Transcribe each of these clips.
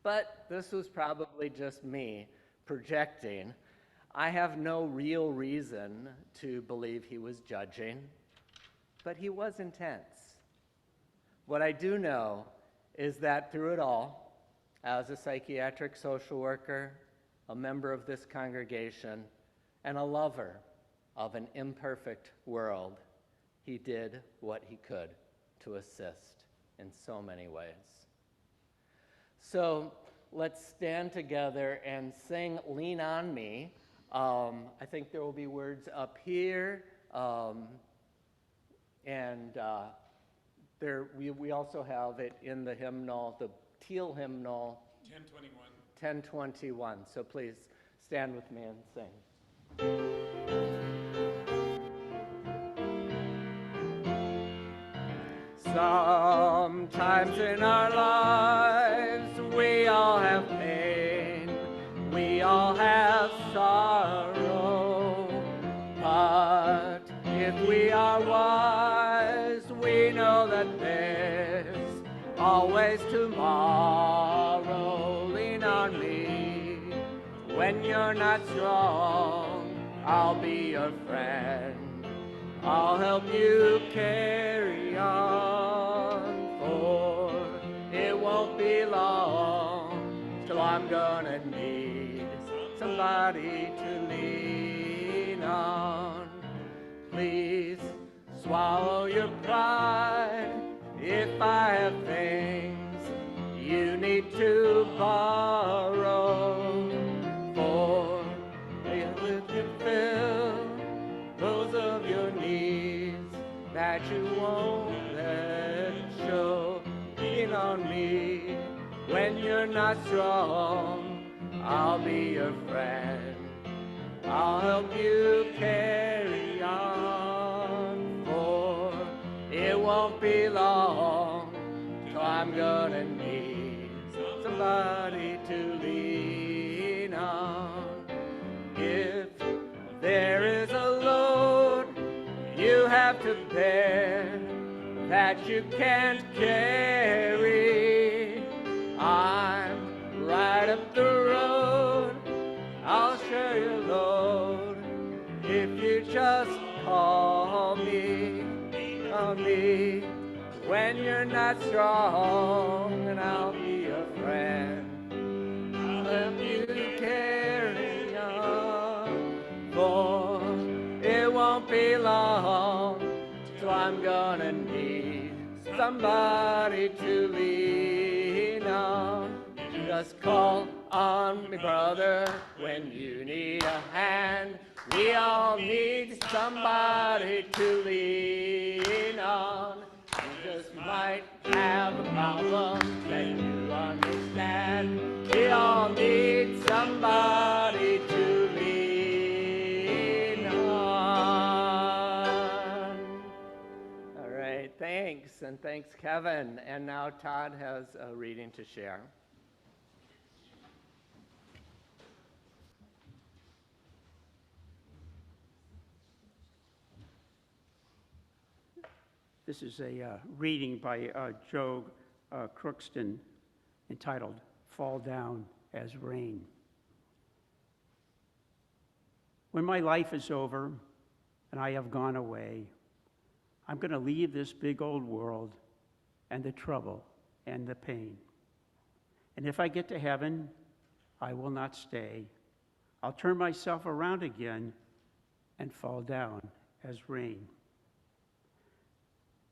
but this was probably just me projecting. I have no real reason to believe he was judging, but he was intense. What I do know is that through it all, as a psychiatric social worker, a member of this congregation, and a lover of an imperfect world, he did what he could to assist in so many ways. So let's stand together and sing Lean On Me. I think there will be words up here, we also have it in the hymnal, the teal hymnal. 1021. So please stand with me and sing. Sometimes in our lives we all have pain, we all have sorrow, but if we are wise, we know that there's always tomorrow. Lean on me when you're not strong, I'll be your friend. I'll help you carry on, for it won't be long till I'm gonna need somebody to lean on. Please swallow your pride if I have things you need to borrow, for it can fill those of your needs that you won't let show. Lean on me when you're not strong, I'll be your friend. I'll help you carry on, for it won't be long till I'm gonna need somebody to lean on. If there is a load you have to bear that you can't carry, I'm right up the road, I'll share your load if you just call me when you're not strong, and I'll be your friend. I'll help you carry on, for it won't be long till I'm gonna need somebody to lean on. Just call on me, brother, when you need a hand. We all need somebody to lean on. You just might have a problem that you understand. We all need somebody to lean on. All right, thanks, and thanks, Kevin. And now Todd has a reading to share. This is a reading by Joe Crookston entitled, Fall Down as Rain. When my life is over and I have gone away, I'm going to leave this big old world and the trouble and the pain. And if I get to heaven, I will not stay. I'll turn myself around again and fall down as rain.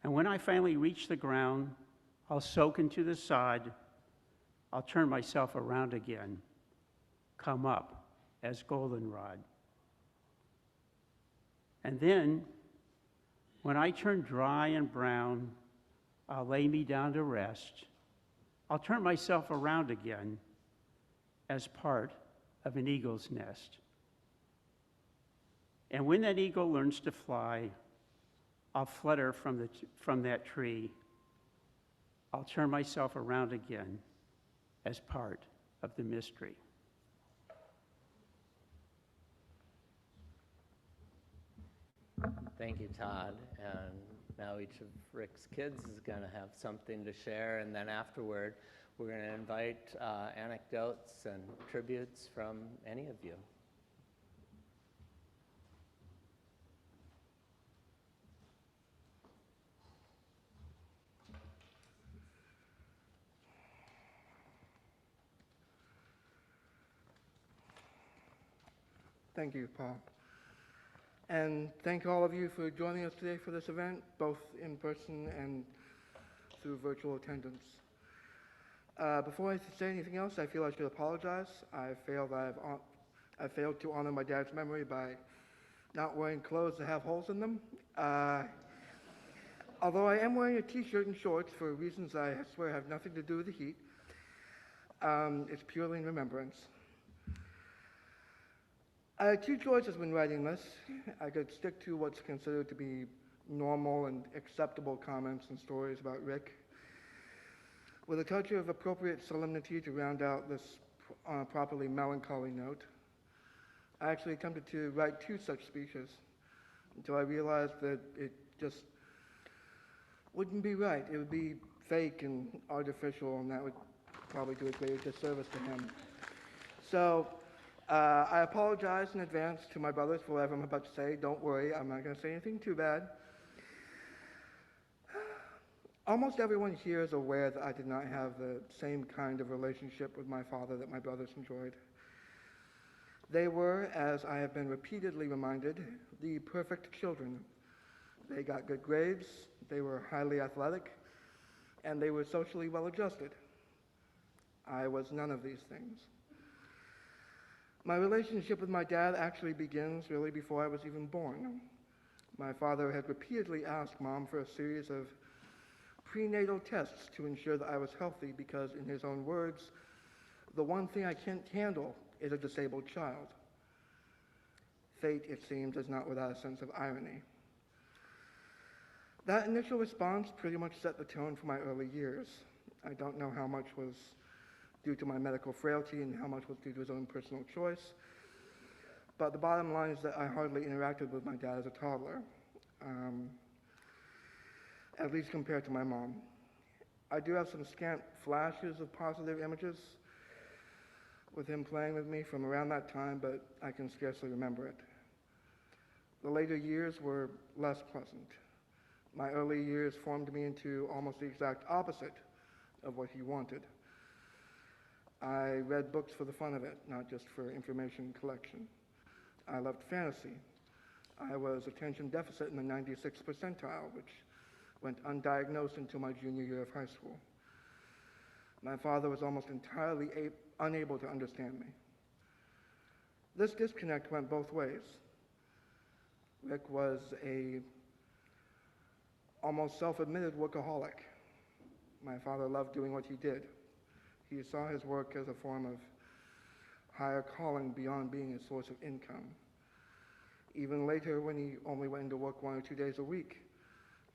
And when I finally reach the ground, I'll soak into the sod. I'll turn myself around again, come up as goldenrod. And then, when I turn dry and brown, I'll lay me down to rest. I'll turn myself around again as part of an eagle's nest. And when that eagle learns to fly, I'll flutter from that tree. I'll turn myself around again as part of the mystery. Thank you, Todd. And now each of Rick's kids is going to have something to share, and then afterward, We're going to invite anecdotes and tributes from any of you. Thank you, Paul. And thank all of you for joining us today for this event, both in person and through virtual attendance. Before I say anything else, I feel I should apologize. I failed to honor my dad's memory by not wearing clothes that have holes in them. Although I am wearing a t-shirt and shorts for reasons I swear have nothing to do with the heat, it's purely in remembrance. I had two choices when writing this. I could stick to what's considered to be normal and acceptable comments and stories about Rick, with a touch of appropriate solemnity to round out this properly melancholy note. I actually attempted to write two such speeches until I realized that it just wouldn't be right. It would be fake and artificial, and that would probably do a greater disservice to him. So I apologize in advance to my brothers for whatever I'm about to say. Don't worry, I'm not going to say anything too bad. Almost everyone here is aware that I did not have the same kind of relationship with my father that my brothers enjoyed. They were, as I have been repeatedly reminded, the perfect children. They got good grades, they were highly athletic, and they were socially well-adjusted. I was none of these things. My relationship with my dad actually begins really before I was even born. My father had repeatedly asked Mom for a series of prenatal tests to ensure that I was healthy because, in his own words, the one thing I can't handle is a disabled child. Fate, it seems, is not without a sense of irony. That initial response pretty much set the tone for my early years. I don't know how much was due to my medical frailty and how much was due to his own personal choice, but the bottom line is that I hardly interacted with my dad as a toddler, at least compared to my mom. I do have some scant flashes of positive images with him playing with me from around that time, but I can scarcely remember it. The later years were less pleasant. My early years formed me into almost the exact opposite of what he wanted. I read books for the fun of it, not just for information collection. I loved fantasy. I was attention deficit in the 96th percentile, which went undiagnosed until my junior year of high school. My father was almost entirely unable to understand me. This disconnect went both ways. Rick was a almost self-admitted workaholic. My father loved doing what he did. He saw his work as a form of higher calling beyond being a source of income. Even later, when he only went into work 1 or 2 days a week,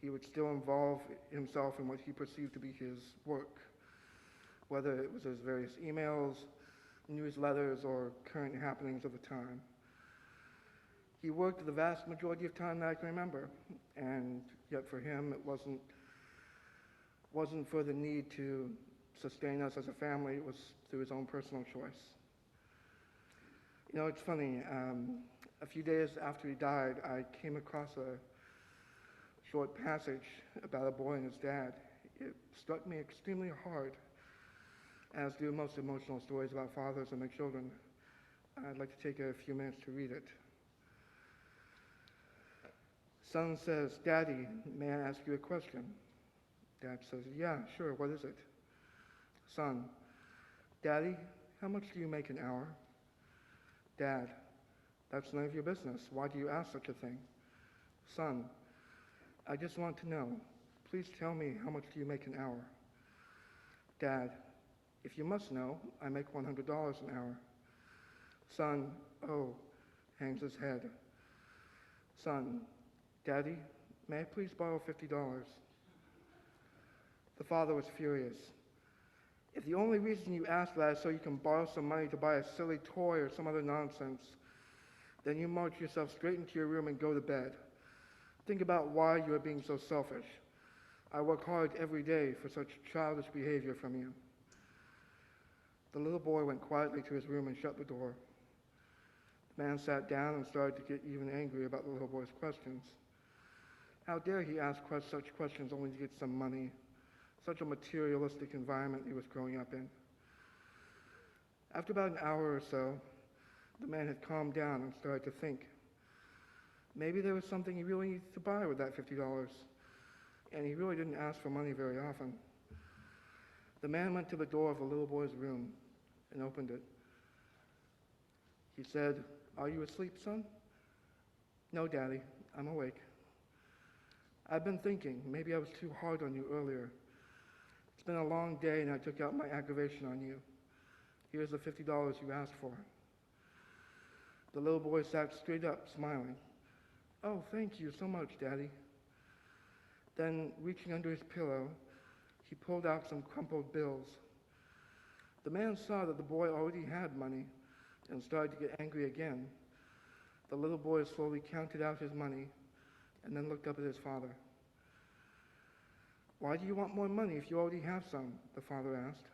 he would still involve himself in what he perceived to be his work, whether it was his various emails, newsletters, or current happenings of the time. He worked the vast majority of time that I can remember, and yet for him it wasn't for the need to sustain us as a family. It was through his own personal choice. You know, it's funny, a few days after he died, I came across a short passage about a boy and his dad. It struck me extremely hard, as do most emotional stories about fathers and their children. I'd like to take a few minutes to read it. Son says, "Daddy, may I ask you a question?" Dad says, "Yeah, sure, what is it?" Son, "Daddy, how much do you make an hour?" Dad, "That's none of your business. Why do you ask such a thing?" Son, "I just want to know. Please tell me, how much do you make an hour?" Dad, "If you must know, I make $100 an hour." Son, "Oh," hangs his head. Son, "Daddy, may I please borrow $50? The father was furious. "If the only reason you ask that is so you can borrow some money to buy a silly toy or some other nonsense, then you march yourself straight into your room and go to bed. Think about why you are being so selfish. I work hard every day for such childish behavior from you." The little boy went quietly to his room and shut the door. The man sat down and started to get even angry about the little boy's questions. How dare he ask such questions only to get some money? Such a materialistic environment he was growing up in. After about an hour or so, the man had calmed down and started to think. Maybe there was something he really needed to buy with that $50, and he really didn't ask for money very often. The man went to the door of the little boy's room and opened it. He said, "Are you asleep, son?" "No, Daddy, I'm awake." "I've been thinking, maybe I was too hard on you earlier. It's been a long day and I took out my aggravation on you. Here's the $50 you asked for." The little boy sat straight up, smiling. "Oh, thank you so much, Daddy." Then, reaching under his pillow, he pulled out some crumpled bills. The man saw that the boy already had money and started to get angry again. The little boy slowly counted out his money and then looked up at his father. "Why do you want more money if you already have some?" the father asked.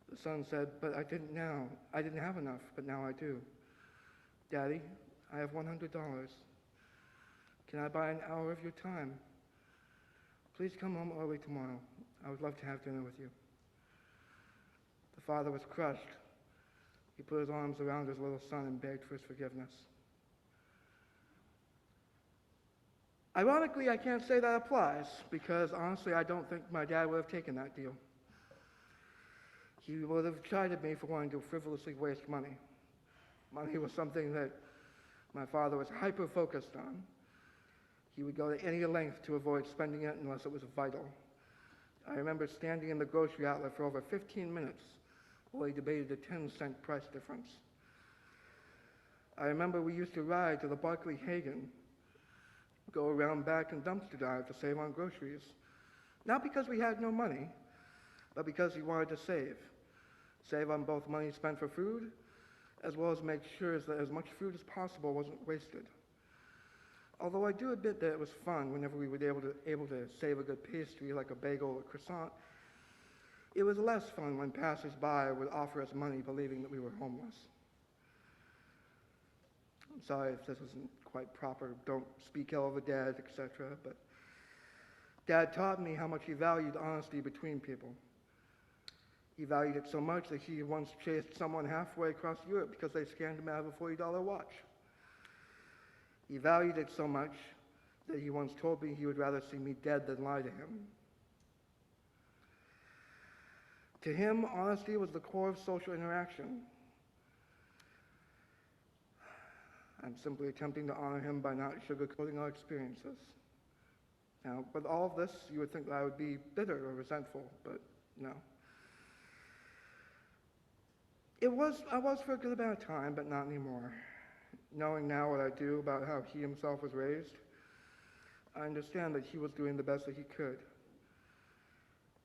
The son said, "But I didn't have enough, but now I do. Daddy, I have $100. Can I buy an hour of your time? Please come home early tomorrow. I would love to have dinner with you." The father was crushed. He put his arms around his little son and begged for his forgiveness. Ironically, I can't say that applies, because honestly, I don't think my dad would have taken that deal. He would have chided me for wanting to frivolously waste money. Money was something that my father was hyper-focused on. He would go to any length to avoid spending it unless it was vital. I remember standing in the grocery outlet for over 15 minutes while he debated a 10-cent price difference. I remember we used to ride to the Barclay Hagen, go around back and dumpster dive to save on groceries. Not because we had no money, but because we wanted to save. Save on both money spent for food, as well as make sure that as much food as possible wasn't wasted. Although I do admit that it was fun whenever we were able to save a good pastry like a bagel or croissant, it was less fun when passers-by would offer us money believing that we were homeless. I'm sorry if this isn't quite proper, don't speak ill of a dad, etc., but Dad taught me how much he valued honesty between people. He valued it so much that he once chased someone halfway across Europe because they scammed him out of a $40 watch. He valued it so much that he once told me he would rather see me dead than lie to him. To him, honesty was the core of social interaction. I'm simply attempting to honor him by not sugarcoating our experiences. Now, with all of this, you would think that I would be bitter or resentful, but no. I was for a good amount of time, but not anymore. Knowing now what I do about how he himself was raised, I understand that he was doing the best that he could.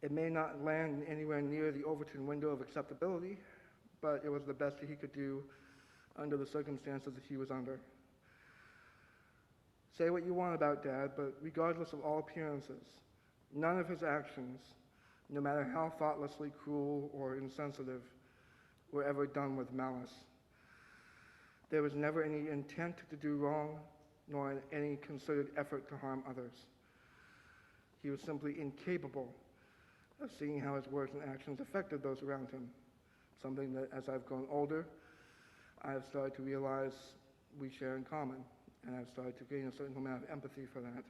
It may not land anywhere near the Overton window of acceptability, but it was the best that he could do under the circumstances that he was under. Say what you want about Dad, but regardless of all appearances, none of his actions, no matter how thoughtlessly cruel or insensitive, were ever done with malice. There was never any intent to do wrong, nor any concerted effort to harm others. He was simply incapable of seeing how his words and actions affected those around him, something that, as I've grown older, I have started to realize we share in common, and I've started to gain a certain amount of empathy for that.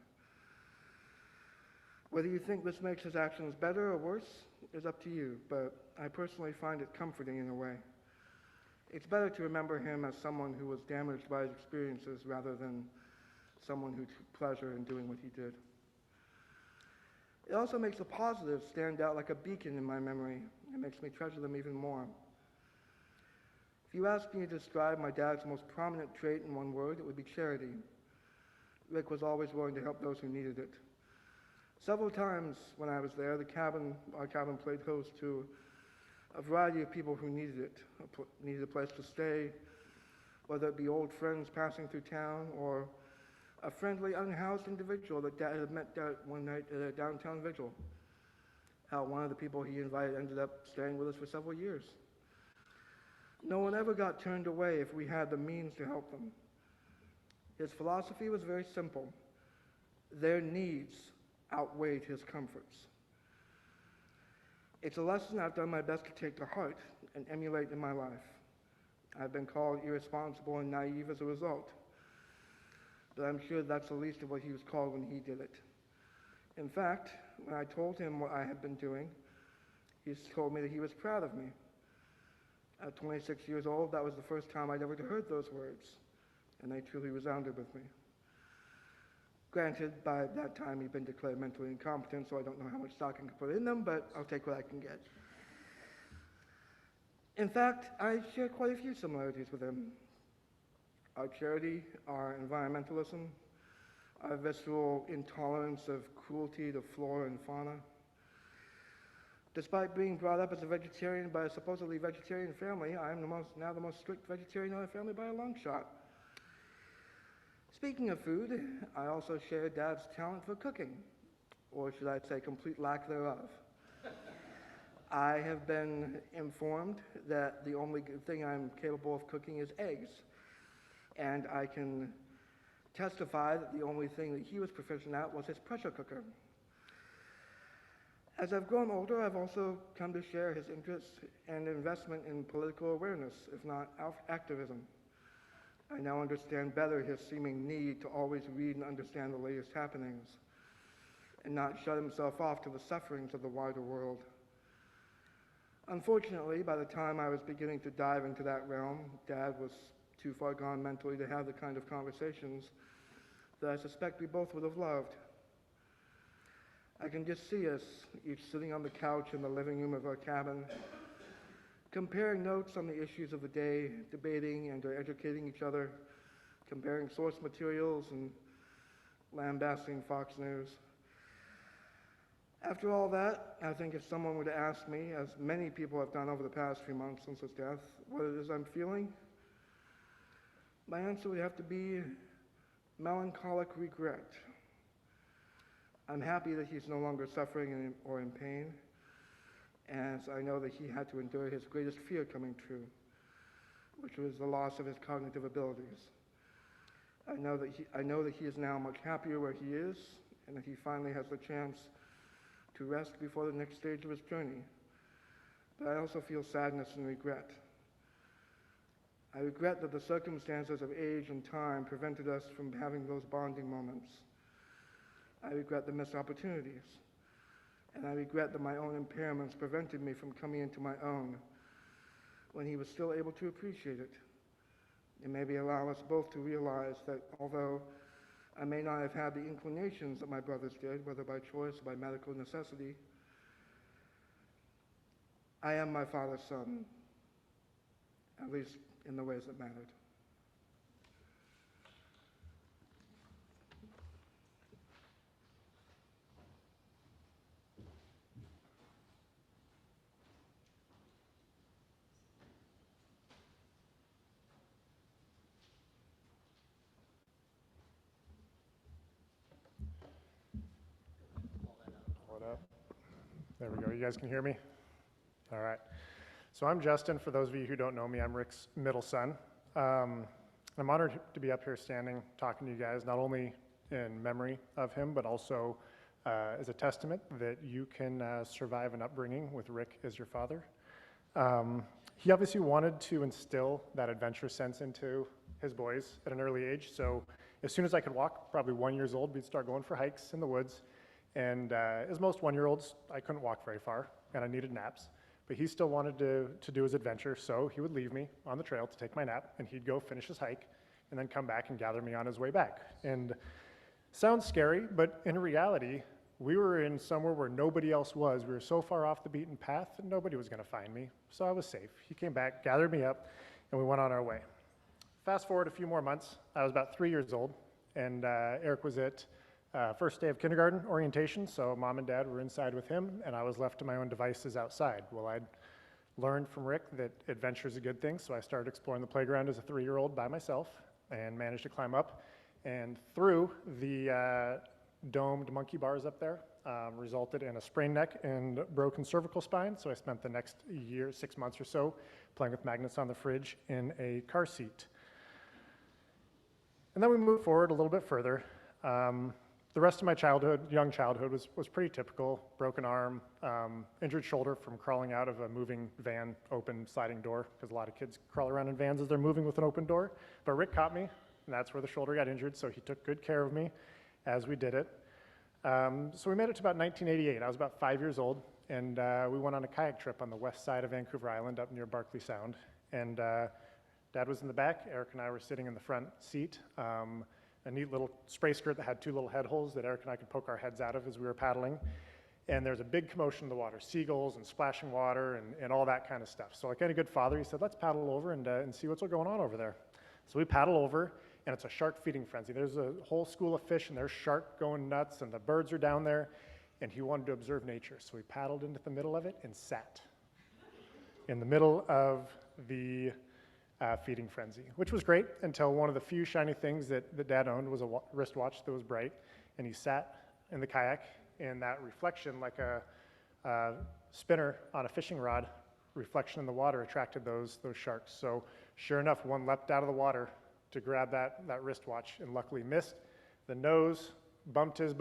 Whether you think this makes his actions better or worse is up to you, but I personally find it comforting in a way. It's better to remember him as someone who was damaged by his experiences rather than someone who took pleasure in doing what he did. It also makes the positives stand out like a beacon in my memory. It makes me treasure them even more. If you asked me to describe my dad's most prominent trait in one word, it would be charity. Rick was always willing to help those who needed it. Several times when I was there, our cabin played host to a variety of people who needed it, needed a place to stay, whether it be old friends passing through town or a friendly, unhoused individual that Dad had met one night at a downtown vigil. how one of the people he invited ended up staying with us for several years. No one ever got turned away if we had the means to help them. His philosophy was very simple. Their needs outweighed his comforts. It's a lesson I've done my best to take to heart and emulate in my life. I've been called irresponsible and naive as a result, but I'm sure that's the least of what he was called when he did it. In fact, when I told him what I had been doing, he told me that he was proud of me. At 26 years old, that was the first time I'd ever heard those words, and they truly resounded with me. Granted, by that time he'd been declared mentally incompetent, so I don't know how much stock I can put in them, but I'll take what I can get. In fact, I share quite a few similarities with him. Our charity, our environmentalism, our visceral intolerance of cruelty to flora and fauna. Despite being brought up as a vegetarian by a supposedly vegetarian family, I am now the most strict vegetarian in our family by a long shot. Speaking of food, I also share Dad's talent for cooking, or should I say complete lack thereof. I have been informed that the only good thing I'm capable of cooking is eggs, and I can testify that the only thing that he was proficient at was his pressure cooker. As I've grown older, I've also come to share his interest and investment in political awareness, if not activism. I now understand better his seeming need to always read and understand the latest happenings, and not shut himself off to the sufferings of the wider world. Unfortunately, by the time I was beginning to dive into that realm, Dad was too far gone mentally to have the kind of conversations that I suspect we both would have loved. I can just see us, each sitting on the couch in the living room of our cabin, comparing notes on the issues of the day, debating and educating each other, comparing source materials and lambasting Fox News. After all that, I think if someone were to ask me, as many people have done over the past few months since his death, what it is I'm feeling, my answer would have to be melancholic regret. I'm happy that he's no longer suffering or in pain, as I know that he had to endure his greatest fear coming true, which was the loss of his cognitive abilities. I know that he is now much happier where he is, and that he finally has the chance to rest before the next stage of his journey. But I also feel sadness and regret. I regret that the circumstances of age and time prevented us from having those bonding moments. I regret the missed opportunities. And I regret that my own impairments prevented me from coming into my own when he was still able to appreciate it. And maybe allow us both to realize that although I may not have had the inclinations that my brothers did, whether by choice or by medical necessity, I am my father's son, at least in the ways that mattered. What up? There we go. You guys can hear me? All right. So I'm Justin. For those of you who don't know me, I'm Rick's middle son. I'm honored to be up here standing, talking to you guys, not only in memory of him, but also as a testament that you can survive an upbringing with Rick as your father. He obviously wanted to instill that adventure sense into his boys at an early age. So as soon as I could walk, probably 1 year old, we'd start going for hikes in the woods. And as most 1-year-olds, I couldn't walk very far, and I needed naps. But he still wanted to do his adventure, so he would leave me on the trail to take my nap, and he'd go finish his hike, and then come back and gather me on his way back. And sounds scary, but in reality, we were in somewhere where nobody else was. We were so far off the beaten path that nobody was going to find me, so I was safe. He came back, gathered me up, and we went on our way. Fast forward a few more months, I was about 3 years old, and Eric was at first day of kindergarten orientation, so mom and dad were inside with him, and I was left to my own devices outside. Well, I'd learned from Rick that adventure is a good thing, so I started exploring the playground as a 3-year-old by myself and managed to climb up and through the domed monkey bars up there resulted in a sprained neck and broken cervical spine. So I spent the next year, 6 months or so, playing with magnets on the fridge in a car seat. And then we moved forward a little bit further. The rest of my childhood, young childhood, was pretty typical. Broken arm, injured shoulder from crawling out of a moving van, open sliding door, because a lot of kids crawl around in vans as they're moving with an open door. But Rick caught me, and that's where the shoulder got injured, so he took good care of me as we did it. So we made it to about 1988. I was about 5 years old, and we went on a kayak trip on the west side of Vancouver Island up near Barkley Sound. And Dad was in the back, Eric and I were sitting in the front seat. A neat little spray skirt that had 2 little head holes that Eric and I could poke our heads out of as we were paddling. And there's a big commotion in the water, seagulls and splashing water and all that kind of stuff. So like any good father, he said, let's paddle over and see what's going on over there. So we paddle over, and it's a shark feeding frenzy. There's a whole school of fish, and there's shark going nuts, and the birds are down there, and he wanted to observe nature. So we paddled into the middle of it and sat in the middle of the feeding frenzy, which was great until one of the few shiny things that Dad owned was a wristwatch that was bright, and he sat in the kayak, and that reflection, like a spinner on a fishing rod, reflection in the water attracted those sharks. So sure enough, one leapt out of the water to grab that wristwatch and luckily missed. The nose bumped his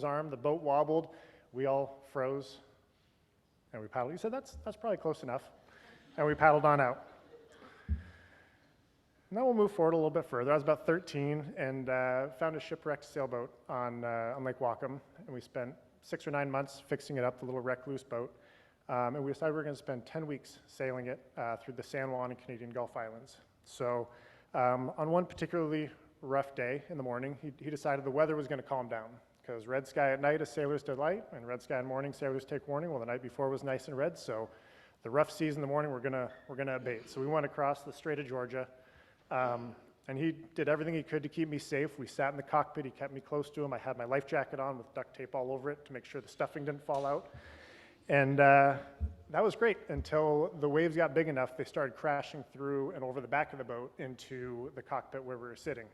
arm, the boat wobbled, we all froze, and we paddled. He said, that's probably close enough, and we paddled on out. Now we'll move forward a little bit further. I was about 13 and found a shipwrecked sailboat on Lake Whatcom, and we spent 6 or 9 months fixing it up, the little wrecked loose boat. And we decided we were going to spend 10 weeks sailing it through the San Juan and Canadian Gulf Islands. So on one particularly rough day in the morning, he decided the weather was going to calm down, because red sky at night is sailors' delight, and red sky in the morning, sailors take warning. Well, the night before was nice and red, so the rough seas in the morning were going to abate. So we went across the Strait of Georgia. And he did everything he could to keep me safe. We sat in the cockpit. He kept me close to him. I had my life jacket on with duct tape all over it to make sure the stuffing didn't fall out. And that was great until the waves got big enough. They started crashing through and over the back of the boat into the cockpit where we were sitting.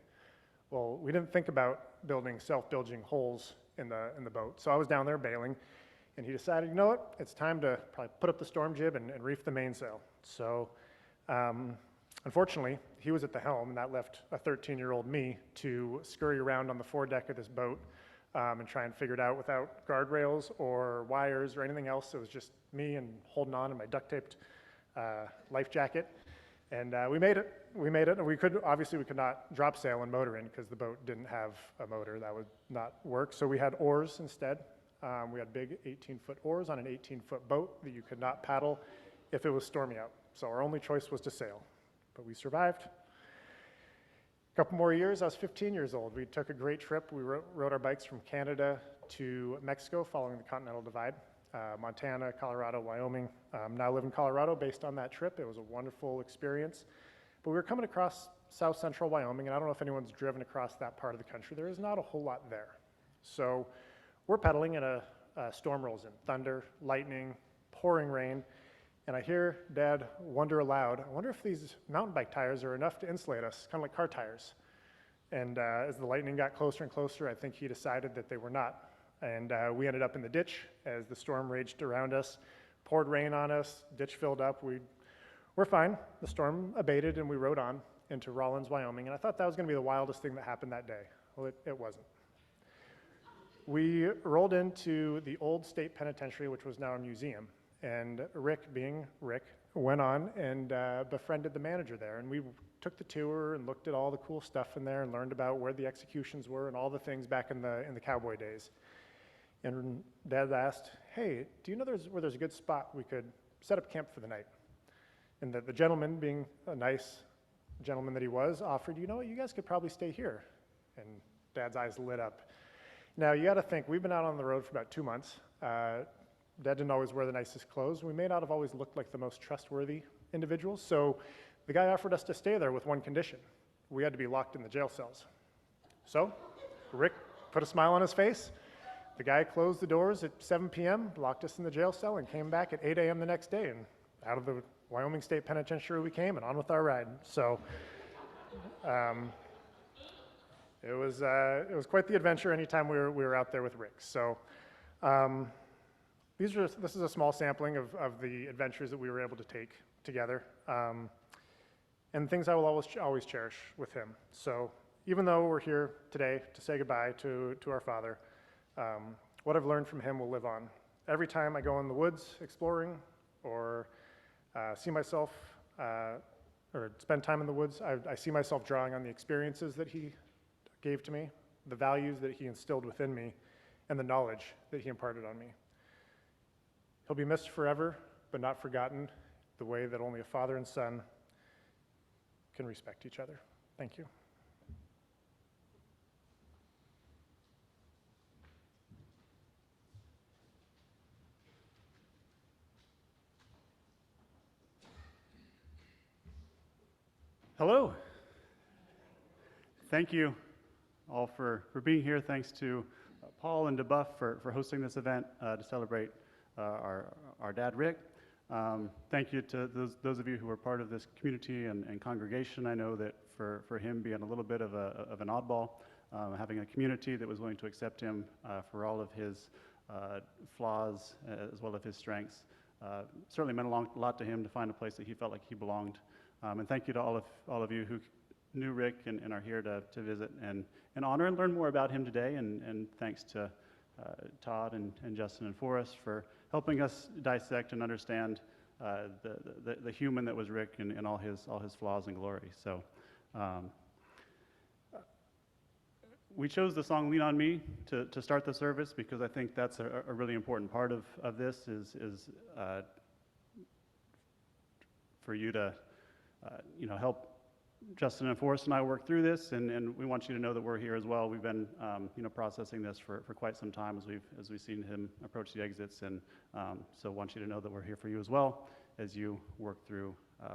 Well, we didn't think about building self-bilging holes in the boat. So I was down there bailing, and he decided, you know what? It's time to probably put up the storm jib and reef the mainsail. So unfortunately, he was at the helm, and that left a 13-year-old me to scurry around on the foredeck of this boat and try and figure it out without guardrails or wires or anything else. It was just me and holding on in my duct-taped life jacket. And we made it. We made it. And we could not drop sail and motor in because the boat didn't have a motor. That would not work. So we had oars instead. We had big 18-foot oars on an 18-foot boat that you could not paddle if it was stormy out. So our only choice was to sail. But we survived. A couple more years, I was 15 years old. We took a great trip. We rode our bikes from Canada to Mexico following the Continental Divide, Montana, Colorado, Wyoming. Now I live in Colorado based on that trip. It was a wonderful experience. But we were coming across south central Wyoming, and I don't know if anyone's driven across that part of the country. There is not a whole lot there. So we're pedaling, and a storm rolls in. Thunder, lightning, pouring rain. And I hear Dad wonder aloud, I wonder if these mountain bike tires are enough to insulate us, kind of like car tires. And as the lightning got closer and closer, I think he decided that they were not. And we ended up in the ditch as the storm raged around us, poured rain on us, ditch filled up. We're fine. The storm abated, and we rode on into Rawlins, Wyoming. And I thought that was going to be the wildest thing that happened that day. Well, it wasn't. We rolled into the old state penitentiary, which was now a museum. And Rick, being Rick, went on and befriended the manager there. And we took the tour and looked at all the cool stuff in there and learned about where the executions were and all the things back in the cowboy days. And Dad asked, hey, do you know where there's a good spot we could set up camp for the night? And the gentleman, being a nice gentleman that he was, offered, you know what, you guys could probably stay here. And Dad's eyes lit up. Now, you got to think, we've been out on the road for about 2 months. Dad didn't always wear the nicest clothes. We may not have always looked like the most trustworthy individuals, so the guy offered us to stay there with one condition. We had to be locked in the jail cells. So Rick put a smile on his face. The guy closed the doors at 7 p.m., locked us in the jail cell, and came back at 8 a.m. the next day. And out of the Wyoming State Penitentiary we came, and on with our ride. So it was quite the adventure anytime we were out there with Rick. So This is a small sampling of the adventures that we were able to take together, and things I will always cherish with him. So even though we're here today to say goodbye to our father, what I've learned from him will live on. Every time I go in the woods exploring or see myself or spend time in the woods, I see myself drawing on the experiences that he gave to me, the values that he instilled within me, and the knowledge that he imparted on me. He'll be missed forever, but not forgotten, the way that only a father and son can respect each other. Thank you. Hello. Thank you all for being here. Thanks to Paul and DeBuff for hosting this event to celebrate our dad, Rick. Thank you to those of you who are part of this community and congregation. I know that for him being a little bit of an oddball, having a community that was willing to accept him for all of his flaws as well as his strengths certainly meant a lot to him to find a place that he felt like he belonged. And thank you to all of you who knew Rick and are here to visit and honor and learn more about him today. And thanks to Todd and Justin and Forrest for helping us dissect and understand the human that was Rick and all his flaws and glory. So we chose the song "Lean on Me" to start the service because I think that's a really important part of this is for you to help Justin and Forrest and I work through this, and we want you to know that we're here as well. We've been processing this for quite some time as we've seen him approach the exits, and so want you to know that we're here for you as well as you work through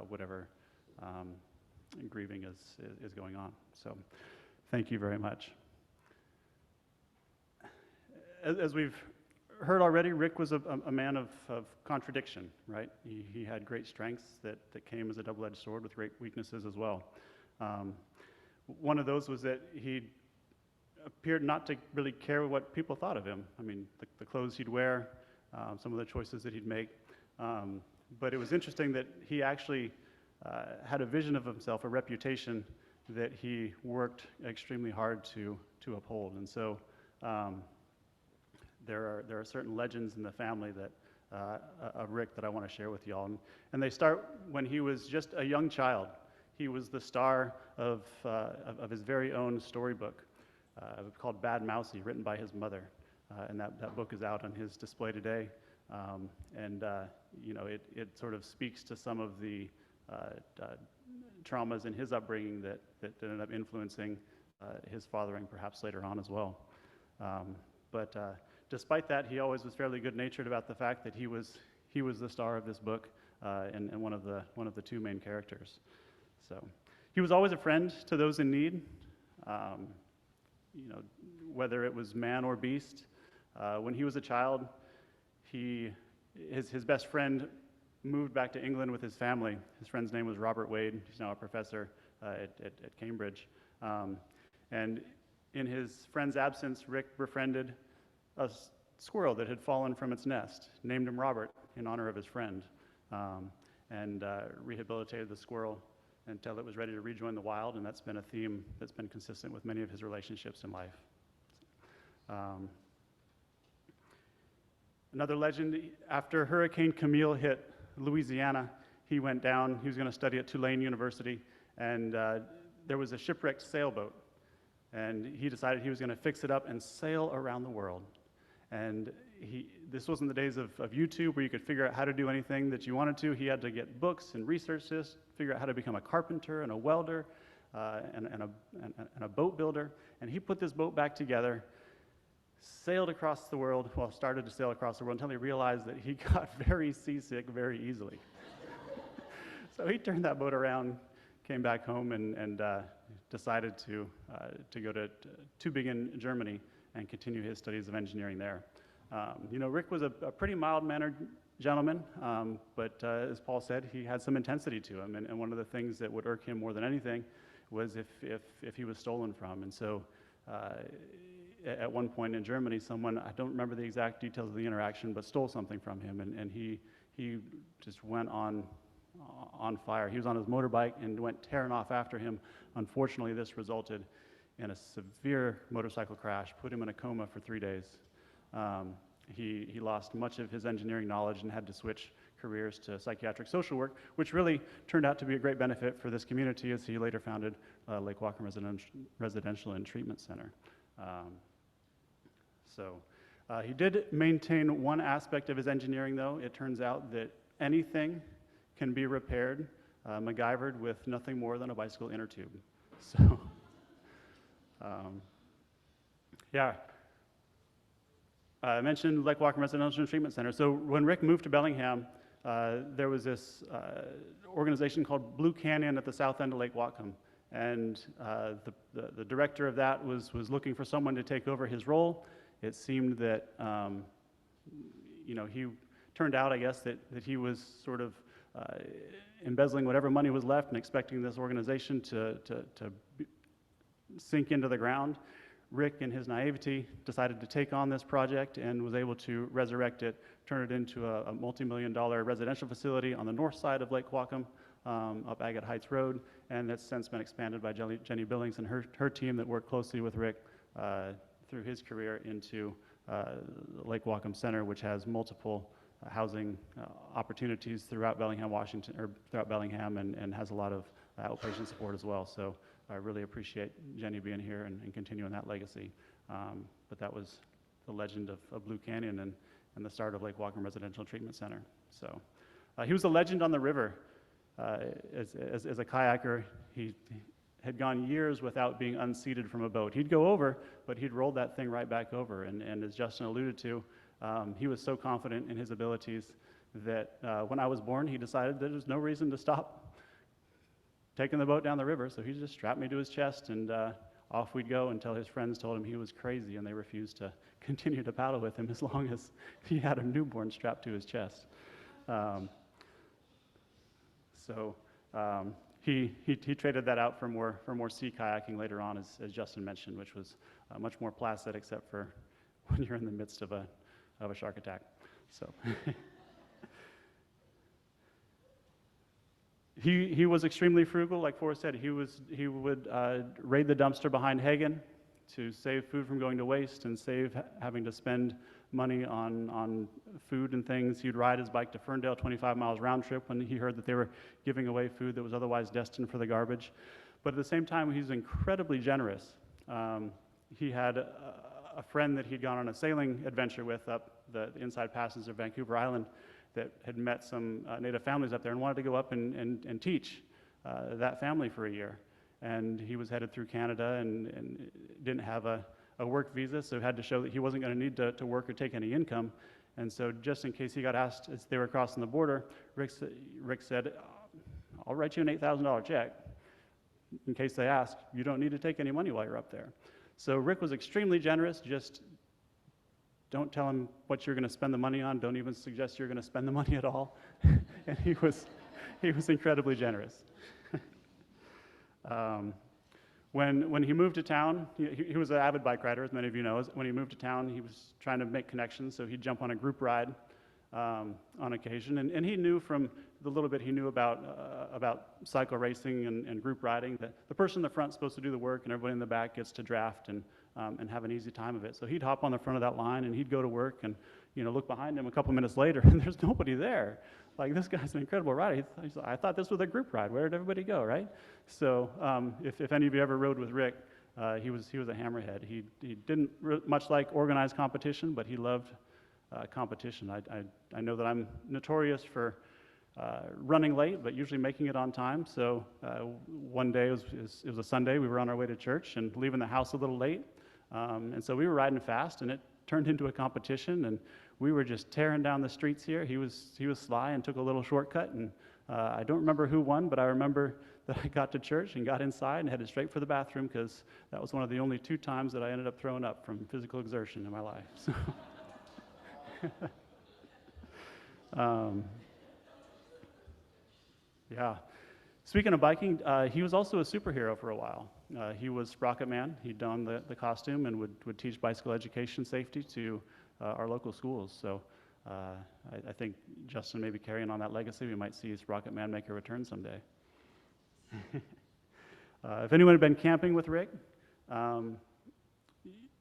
whatever grieving is going on. So thank you very much. As we've heard already, Rick was a man of contradiction, right? He had great strengths that came as a double-edged sword with great weaknesses as well. One of those was that he appeared not to really care what people thought of him. I mean, the clothes he'd wear, some of the choices that he'd make. But it was interesting that he actually had a vision of himself, a reputation that he worked extremely hard to uphold. And so there are certain legends in the family of Rick that I want to share with y'all. And they start when he was just a young child. He was the star of his very own storybook called Bad Mousy, written by his mother. And that book is out on his display today. It sort of speaks to some of the traumas in his upbringing that ended up influencing his fathering perhaps later on as well. But despite that, he always was fairly good-natured about the fact that he was the star of this book and one of the two main characters. So he was always a friend to those in need, whether it was man or beast. When he was a child, his best friend moved back to England with his family. His friend's name was Robert Wade. He's now a professor at Cambridge. And in his friend's absence, Rick befriended a squirrel that had fallen from its nest, named him Robert in honor of his friend, and rehabilitated the squirrel until it was ready to rejoin the wild, and that's been a theme that's been consistent with many of his relationships in life. Another legend, after Hurricane Camille hit Louisiana, he went down, he was going to study at Tulane University, and there was a shipwrecked sailboat, and he decided he was going to fix it up and sail around the world. And this wasn't the days of YouTube where you could figure out how to do anything that you wanted to. He had to get books and research this, figure out how to become a carpenter and a welder and a boat builder. And he put this boat back together, sailed across the world, started to sail across the world until he realized that he got very seasick very easily. So he turned that boat around, came back home, and decided to go to Tübingen, Germany, and continue his studies of engineering there. Rick was a pretty mild-mannered gentleman, but as Paul said, he had some intensity to him, and one of the things that would irk him more than anything was if he was stolen from. And so at one point in Germany, someone, I don't remember the exact details of the interaction, but stole something from him, and he just went on fire. He was on his motorbike and went tearing off after him. Unfortunately, this resulted in a severe motorcycle crash, put him in a coma for 3 days. He lost much of his engineering knowledge and had to switch careers to psychiatric social work, which really turned out to be a great benefit for this community, as he later founded Lake Whatcom Residential and Treatment Center. He did maintain one aspect of his engineering, though. It turns out that anything can be repaired, MacGyvered, with nothing more than a bicycle inner tube. So, yeah. I mentioned Lake Whatcom Residential and Treatment Center. So when Rick moved to Bellingham, there was this organization called Blue Canyon at the south end of Lake Whatcom. And the director of that was looking for someone to take over his role. It seemed that, he turned out, I guess, that he was sort of embezzling whatever money was left and expecting this organization to sink into the ground. Rick, in his naivety, decided to take on this project and was able to resurrect it, turn it into a multi-million-dollar residential facility on the north side of Lake Whatcom, up Agate Heights Road, and that's since been expanded by Jenny Billings and her team that worked closely with Rick through his career into Lake Whatcom Center, which has multiple housing opportunities throughout Bellingham, Washington, or throughout Bellingham, and has a lot of outpatient support as well. So I really appreciate Jenny being here and continuing that legacy. But that was the legend of Blue Canyon and the start of Lake Whatcom Residential Treatment Center. So he was a legend on the river. As a kayaker, he had gone years without being unseated from a boat. He'd go over, but he'd roll that thing right back over. And as Justin alluded to, he was so confident in his abilities that when I was born, he decided that there's no reason to stop taking the boat down the river. So he just strapped me to his chest, and off we'd go until his friends told him he was crazy, and they refused to continue to paddle with him as long as he had a newborn strapped to his chest. He traded that out for more sea kayaking later on, as Justin mentioned, which was much more placid, except for when you're in the midst of a shark attack. So he was extremely frugal. Like Forrest said, he would raid the dumpster behind Hagen to save food from going to waste and save having to spend money on food and things. He'd ride his bike to Ferndale, 25 miles round trip, when he heard that they were giving away food that was otherwise destined for the garbage. But at the same time, he was incredibly generous. He had a friend that he'd gone on a sailing adventure with up the inside passes of Vancouver Island that had met some Native families up there and wanted to go up and teach that family for a year. And he was headed through Canada and didn't have a work visa, so had to show that he wasn't going to need to work or take any income. And so just in case he got asked as they were crossing the border, Rick said, I'll write you an $8,000 check. In case they ask, you don't need to take any money while you're up there. So Rick was extremely generous. Just don't tell him what you're going to spend the money on. Don't even suggest you're going to spend the money at all. And he was incredibly generous. When he moved to town, he was an avid bike rider, as many of you know. When he moved to town, he was trying to make connections, so he'd jump on a group ride on occasion. And he knew from the little bit he knew about cycle racing and group riding that the person in the front is supposed to do the work, and everybody in the back gets to draft and have an easy time of it. So he'd hop on the front of that line, and he'd go to work, and look behind him a couple minutes later, and there's nobody there. Like, this guy's an incredible rider. I thought this was a group ride. Where did everybody go, right? So if any of you ever rode with Rick, he was a hammerhead. He didn't much like organized competition, but he loved competition. I know that I'm notorious for running late, but usually making it on time. So one day, it was a Sunday, we were on our way to church and leaving the house a little late. And so we were riding fast, and it turned into a competition, and we were just tearing down the streets here. He was sly and took a little shortcut, and I don't remember who won, but I remember that I got to church and got inside and headed straight for the bathroom, because that was one of the only 2 times that I ended up throwing up from physical exertion in my life. So yeah. Speaking of biking, he was also a superhero for a while. He was Sprocket Man. He donned the costume and would teach bicycle education safety to our local schools. So I think Justin may be carrying on that legacy. We might see Sprocket Man make a return someday. If anyone had been camping with Rick,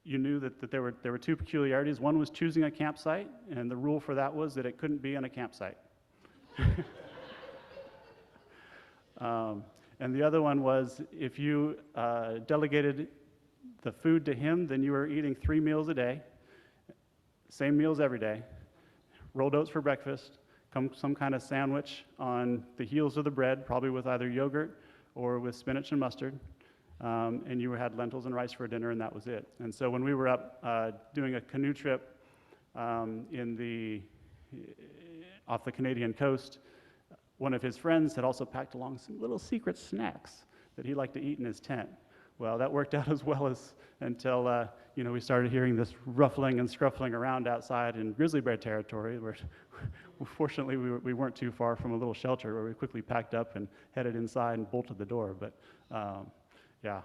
you knew that there were two peculiarities. One was choosing a campsite, and the rule for that was that it couldn't be on a campsite. And the other one was if you delegated the food to him, then you were eating 3 meals a day, same meals every day, rolled oats for breakfast, some kind of sandwich on the heels of the bread, probably with either yogurt or with spinach and mustard, and you had lentils and rice for dinner, and that was it. And so when we were up doing a canoe trip off the Canadian coast, one of his friends had also packed along some little secret snacks that he liked to eat in his tent. Well, that worked out as well as until we started hearing this ruffling and scruffling around outside in grizzly bear territory, where fortunately we weren't too far from a little shelter where we quickly packed up and headed inside and bolted the door. But yeah.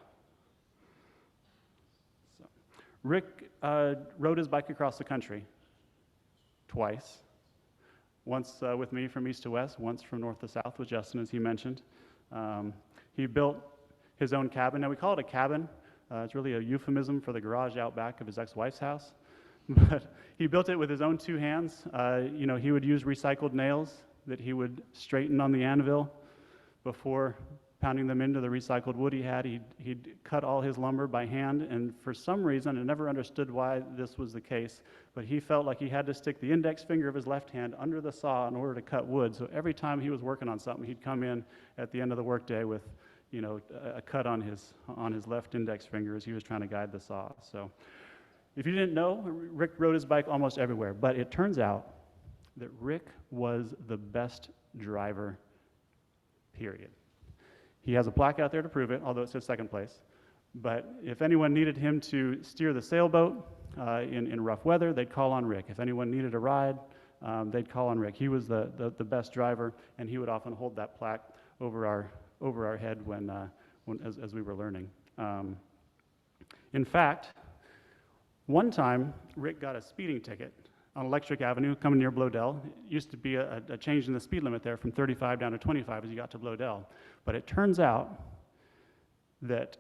So, Rick rode his bike across the country twice. Once with me from east to west, once from north to south with Justin, as he mentioned. He built his own cabin. Now, we call it a cabin. It's really a euphemism for the garage out back of his ex-wife's house. But he built it with his own 2 hands. He would use recycled nails that he would straighten on the anvil before pounding them into the recycled wood he had. He'd cut all his lumber by hand, and for some reason, I never understood why this was the case, but he felt like he had to stick the index finger of his left hand under the saw in order to cut wood. So every time he was working on something, he'd come in at the end of the workday with, a cut on his left index finger as he was trying to guide the saw. So if you didn't know, Rick rode his bike almost everywhere, but it turns out that Rick was the best driver, period. He has a plaque out there to prove it, although it says second place. But if anyone needed him to steer the sailboat in rough weather, they'd call on Rick. If anyone needed a ride, they'd call on Rick. He was the best driver, and he would often hold that plaque over our head as we were learning. In fact, one time, Rick got a speeding ticket on Electric Avenue coming near Blodell. It used to be a change in the speed limit there from 35 down to 25 as you got to Blodell. But it turns out that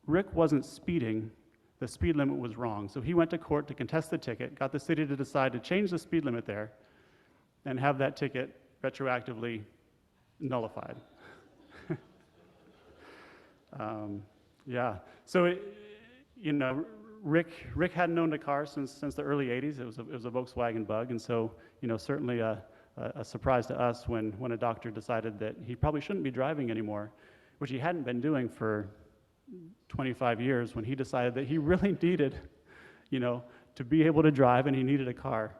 Rick wasn't speeding, the speed limit was wrong. So he went to court to contest the ticket, got the city to decide to change the speed limit there and have that ticket retroactively nullified. Yeah, so Rick hadn't owned a car since the early 80s. It was a Volkswagen Bug, and so certainly a surprise to us when a doctor decided that he probably shouldn't be driving anymore, which he hadn't been doing for 25 years, when he decided that he really needed, to be able to drive, and he needed a car.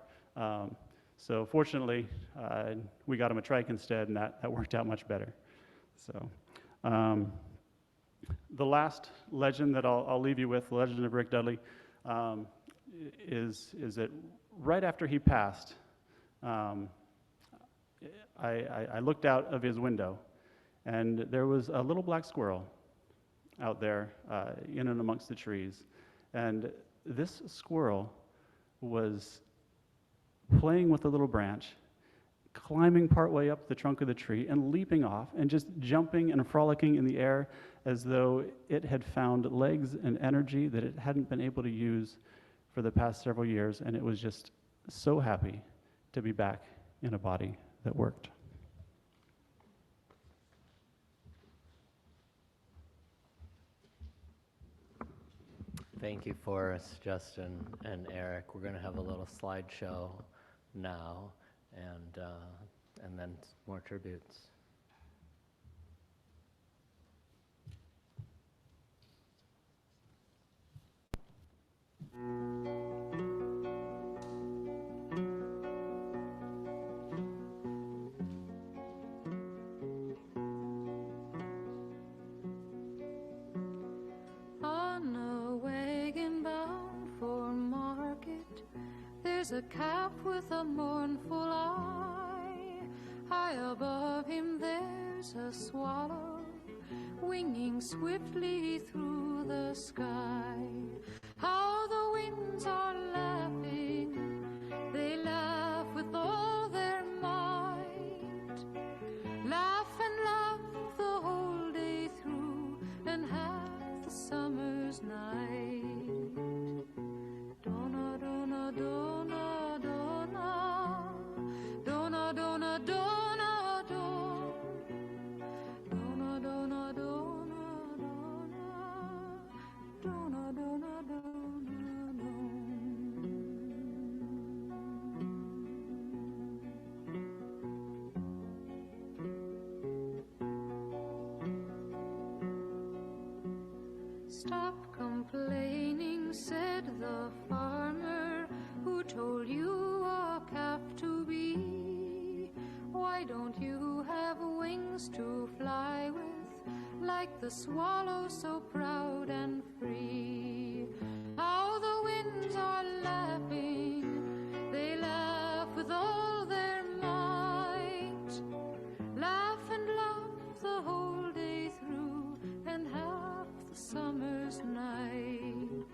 So fortunately, we got him a trike instead, and that worked out much better. So the last legend that I'll leave you with, the legend of Rick Dudley, is that right after he passed, I looked out of his window, and there was a little black squirrel out there in and amongst the trees. And this squirrel was playing with a little branch, climbing partway up the trunk of the tree and leaping off and just jumping and frolicking in the air as though it had found legs and energy that it hadn't been able to use for the past several years, and it was just so happy to be back in a body that worked. Thank you, Forrest, Justin, and Eric. We're going to have a little slideshow now, and then more tributes. On a wagon bound for market, there's a calf with a mournful eye. High above him there's a swan swiftly through the sky. How the winds are laughing, they laugh with all their might. Laugh and laugh the whole day through, and half the summer's night. Donna, donna, donna, donna, donna, donna, donna, donna, donna, donna, donna, donna, donna, Stop complaining, said the farmer who told you a calf to be. Why don't you have wings to fly with, like the swallow so proud and free? How the winds are laughing, they laugh with all their might. Laugh and laugh the whole day through, and half the summer's night.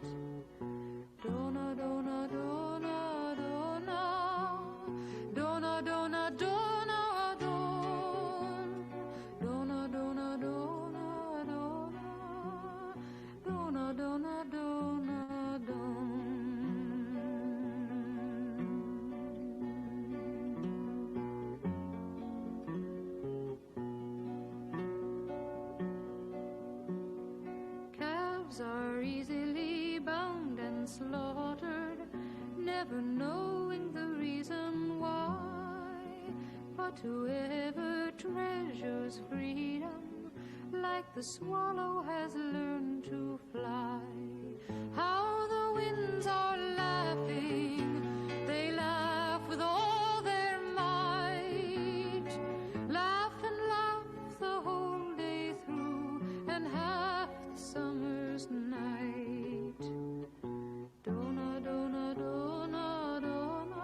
Donna, donna, donna, donna, donna, donna, donna, donna, donna, donna, donna, donna, donna, donna. Calves are easily bound and slaughtered, never knowing the reason why. But whoever treasures freedom, like the swallow, has learned to fly. How the winds are laughing, they laugh with all their might. Laugh and laugh the whole day through, and half the summer's night. Donna, donna, donna, donna,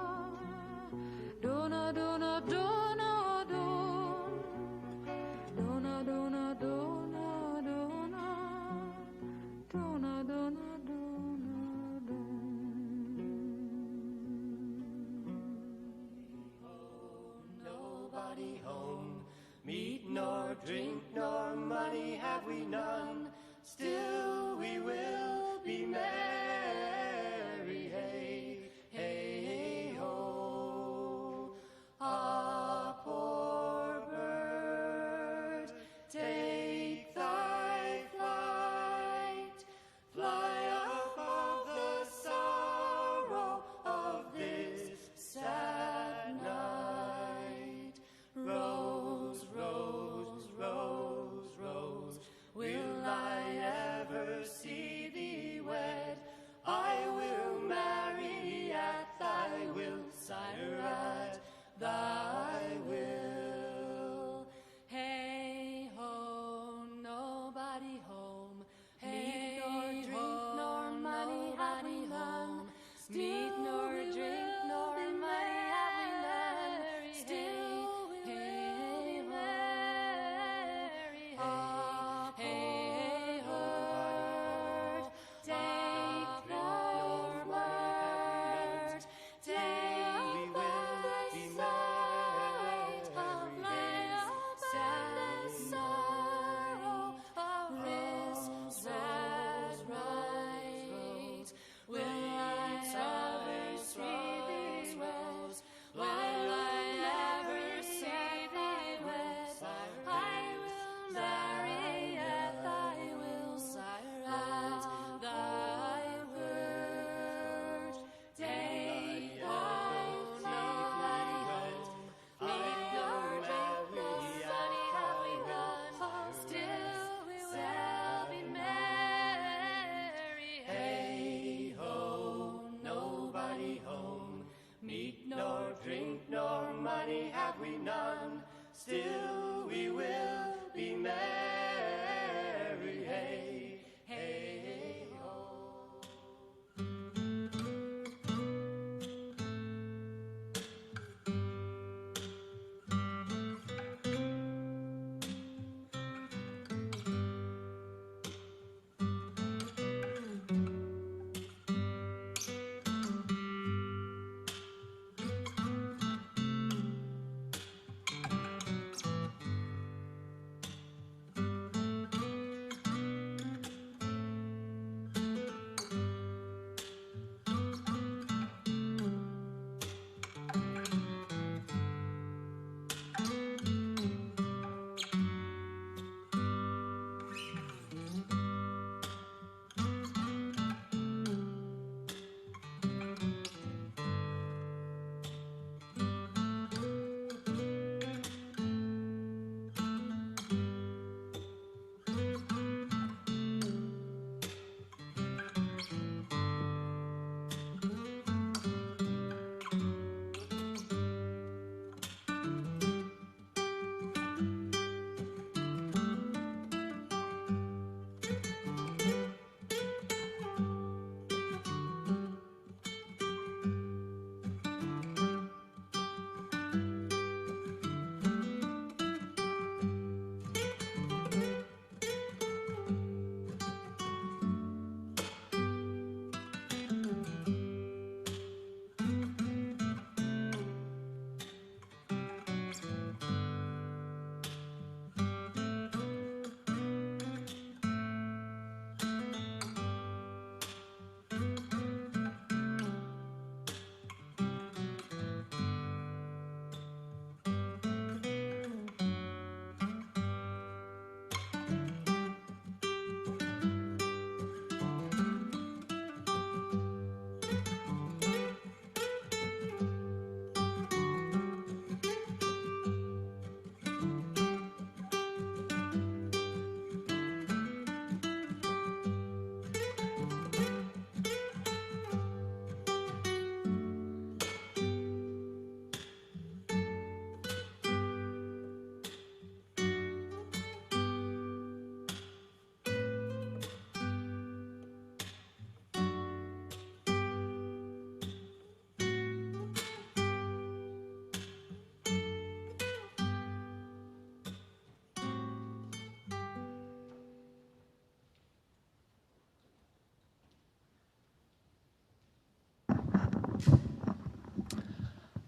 donna, donna, donna, donna, donna, donna, donna, donna, donna, donna, donna. Nobody home, meat nor drink nor money have we none. Still we will be merry. Hey, hey, hey, ho. Ah, poor bird, take thy flight. Fly above the sorrow of this sad night. Rose, rose, rose, rose, will I ever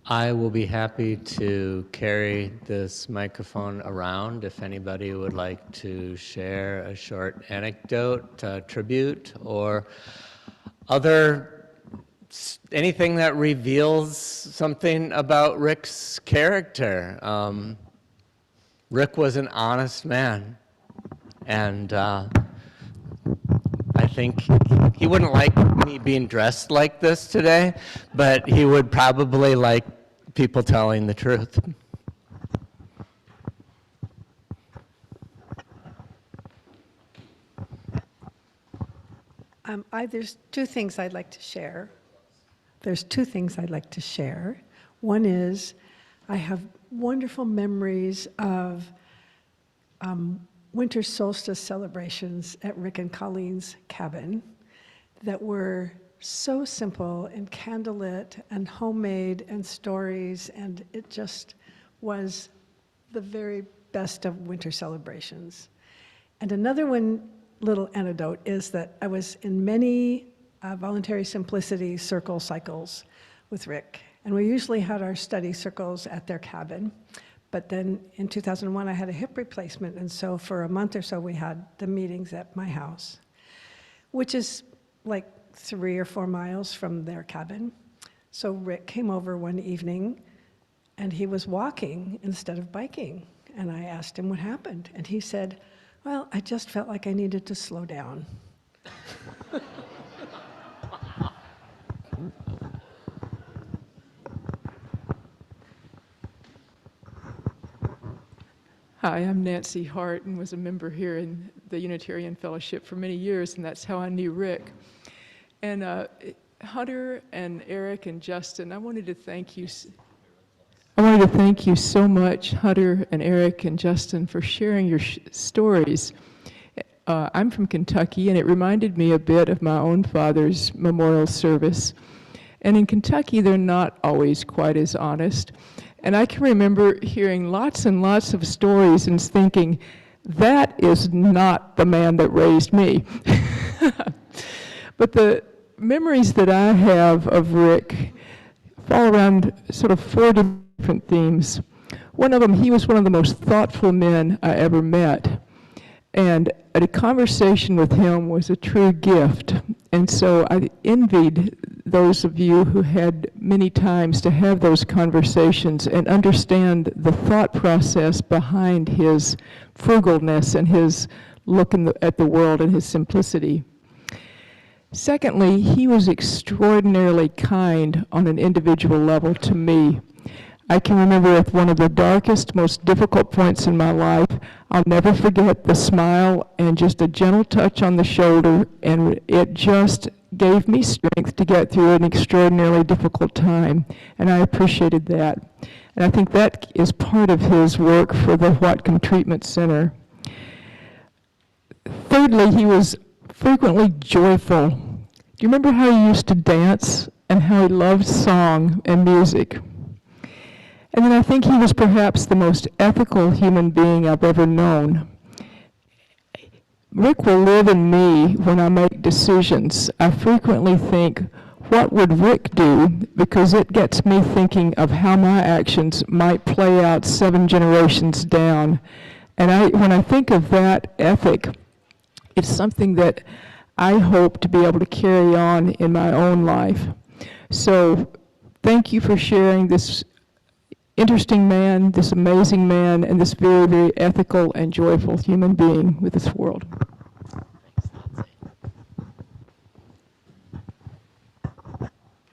I will be happy to carry this microphone around if anybody would like to share a short anecdote, tribute, or anything that reveals something about Rick's character. Rick was an honest man, and I think he wouldn't like me being dressed like this today, but he would probably like people telling the truth. There's two things I'd like to share. One is I have wonderful memories of winter solstice celebrations at Rick and Colleen's cabin that were so simple and candlelit and homemade and stories, and it just was the very best of winter celebrations. And another little anecdote is that I was in many voluntary simplicity circle cycles with Rick, and we usually had our study circles at their cabin. But then in 2001, I had a hip replacement, and so for a month or so, we had the meetings at my house, which is like 3 or 4 miles from their cabin. So Rick came over one evening, and he was walking instead of biking. And I asked him what happened, and he said, "Well, I just felt like I needed to slow down." Hi, I'm Nancy Hart and was a member here in the Unitarian Fellowship for many years, and that's how I knew Rick. And Hunter and Eric and Justin, I wanted to thank you so much, Hunter and Eric and Justin, for sharing your stories. I'm from Kentucky, and it reminded me a bit of my own father's memorial service. And in Kentucky, they're not always quite as honest. And I can remember hearing lots and lots of stories and thinking, that is not the man that raised me. But the memories that I have of Rick fall around sort of 4 different themes. One of them, he was one of the most thoughtful men I ever met. And a conversation with him was a true gift. And so I envied those of you who had many times to have those conversations and understand the thought process behind his frugalness and his look at the world and his simplicity. Secondly, he was extraordinarily kind on an individual level to me. I can remember at one of the darkest, most difficult points in my life, I'll never forget the smile and just a gentle touch on the shoulder, and it just gave me strength to get through an extraordinarily difficult time, and I appreciated that. And I think that is part of his work for the Whatcom Treatment Center. Thirdly, he was frequently joyful. Do you remember how he used to dance and how he loved song and music? And then I think he was perhaps the most ethical human being I've ever known. Rick will live in me when I make decisions. I frequently think, what would Rick do? Because it gets me thinking of how my actions might play out 7 generations down. And when I think of that ethic, it's something that I hope to be able to carry on in my own life. So thank you for sharing this interesting man, this amazing man, and this very, very ethical and joyful human being with this world.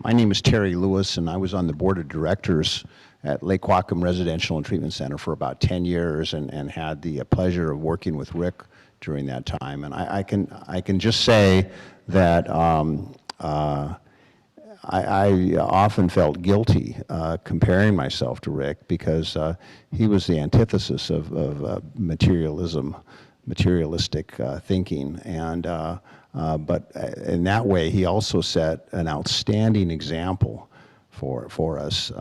My name is Terry Lewis, and I was on the board of directors at Lake Whatcom Residential and Treatment Center for about 10 years and had the pleasure of working with Rick during that time. And I can just say that I often felt guilty comparing myself to Rick because he was the antithesis of materialistic thinking. And but in that way, he also set an outstanding example for us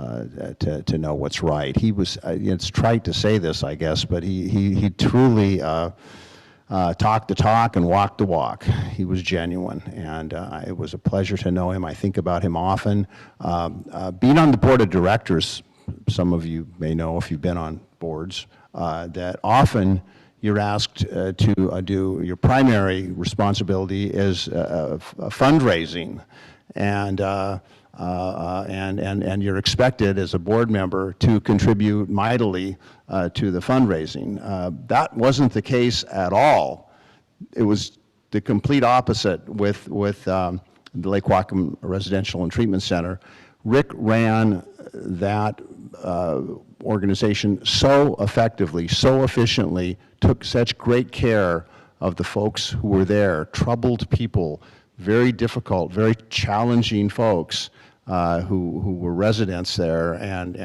to know what's right. He was, it's trite to say this, I guess, but he truly talked the talk and walked the walk. He was genuine, and it was a pleasure to know him. I think about him often. Being on the board of directors, some of you may know if you've been on boards, that often you're asked to do, your primary responsibility is fundraising, and you're expected as a board member to contribute mightily to the fundraising. That wasn't the case at all. It was the complete opposite with the Lake Whatcom Residential and Treatment Center. Rick ran that organization so effectively, so efficiently, took such great care of the folks who were there, troubled people, very difficult, very challenging folks who were residents there, and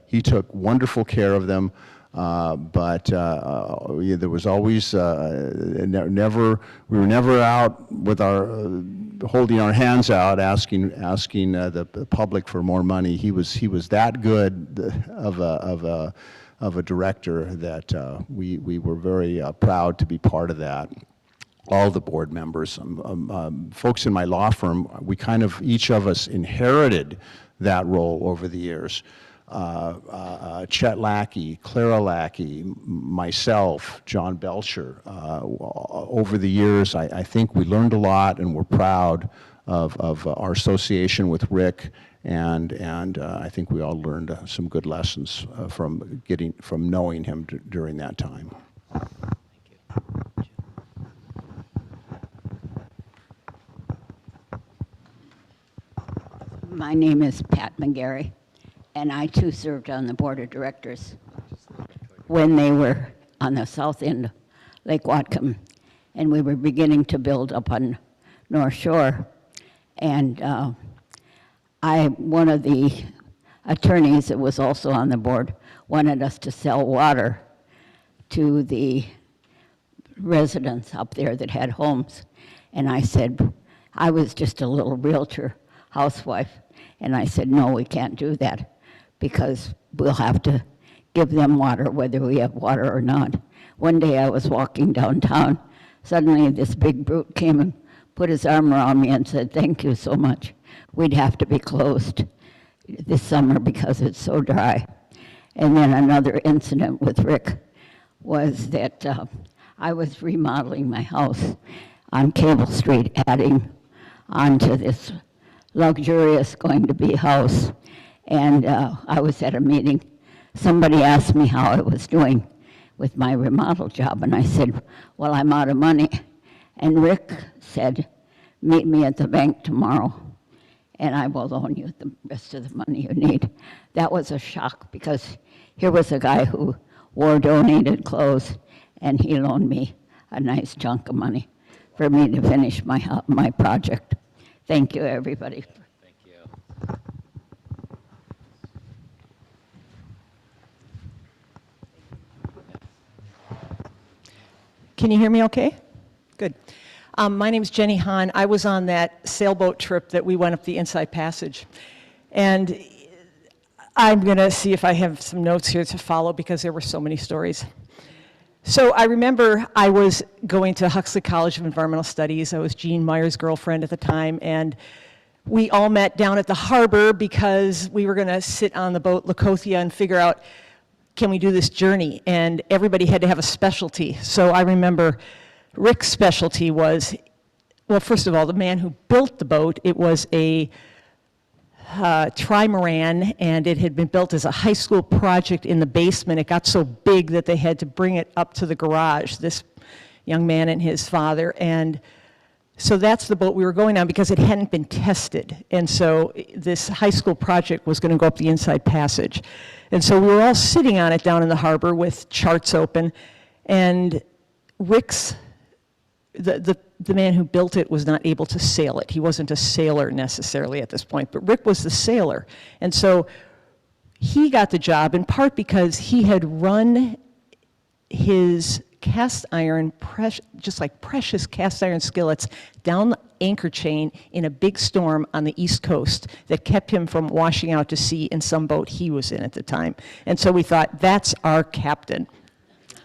he took wonderful care of them. But there was always we were never out with our holding our hands out asking the public for more money. He was that good of a director that we were very proud to be part of that. All the board members, folks in my law firm, we kind of, each of us inherited that role over the years. Chet Lackey, Clara Lackey, myself, John Belcher. Over the years, I think we learned a lot, and we're proud of our association with Rick, and I think we all learned some good lessons from knowing him during that time. My name is Pat McGarry, and I too served on the board of directors when they were on the south end of Lake Whatcom, and we were beginning to build up on North Shore. And one of the attorneys that was also on the board wanted us to sell water to the residents up there that had homes. And I said, I was just a little realtor housewife, and I said, no, we can't do that, because we'll have to give them water whether we have water or not. One day I was walking downtown. Suddenly this big brute came and put his arm around me and said, thank you so much. We'd have to be closed this summer because it's so dry. And then another incident with Rick was that I was remodeling my house on Cable Street, adding onto this luxurious going to be house. And I was at a meeting. Somebody asked me how I was doing with my remodel job, and I said, well, I'm out of money. And Rick said, meet me at the bank tomorrow, and I will loan you the rest of the money you need. That was a shock, because here was a guy who wore donated clothes, and he loaned me a nice chunk of money for me to finish my project. Thank you, everybody. Thank you. Can you hear me okay? Good. My name's Jenny Hahn. I was on that sailboat trip that we went up the Inside Passage. And I'm going to see if I have some notes here to follow, because there were so many stories. So I remember I was going to Huxley College of Environmental Studies. I was Gene Meyer's girlfriend at the time, and we all met down at the harbor because we were going to sit on the boat Lacothia and figure out, can we do this journey? And everybody had to have a specialty. So I remember Rick's specialty was, well, first of all, the man who built the boat, it was a trimaran, and it had been built as a high school project in the basement. It got so big that they had to bring it up to the garage, this young man and his father. And so that's the boat we were going on, because it hadn't been tested. And so this high school project was going to go up the Inside Passage. And so we were all sitting on it down in the harbor with charts open, and Rick's, the man who built it was not able to sail it. He wasn't a sailor necessarily at this point, but Rick was the sailor. And so he got the job in part because he had run his cast iron, just like precious cast iron skillets, down the anchor chain in a big storm on the East Coast that kept him from washing out to sea in some boat he was in at the time. And so we thought, that's our captain.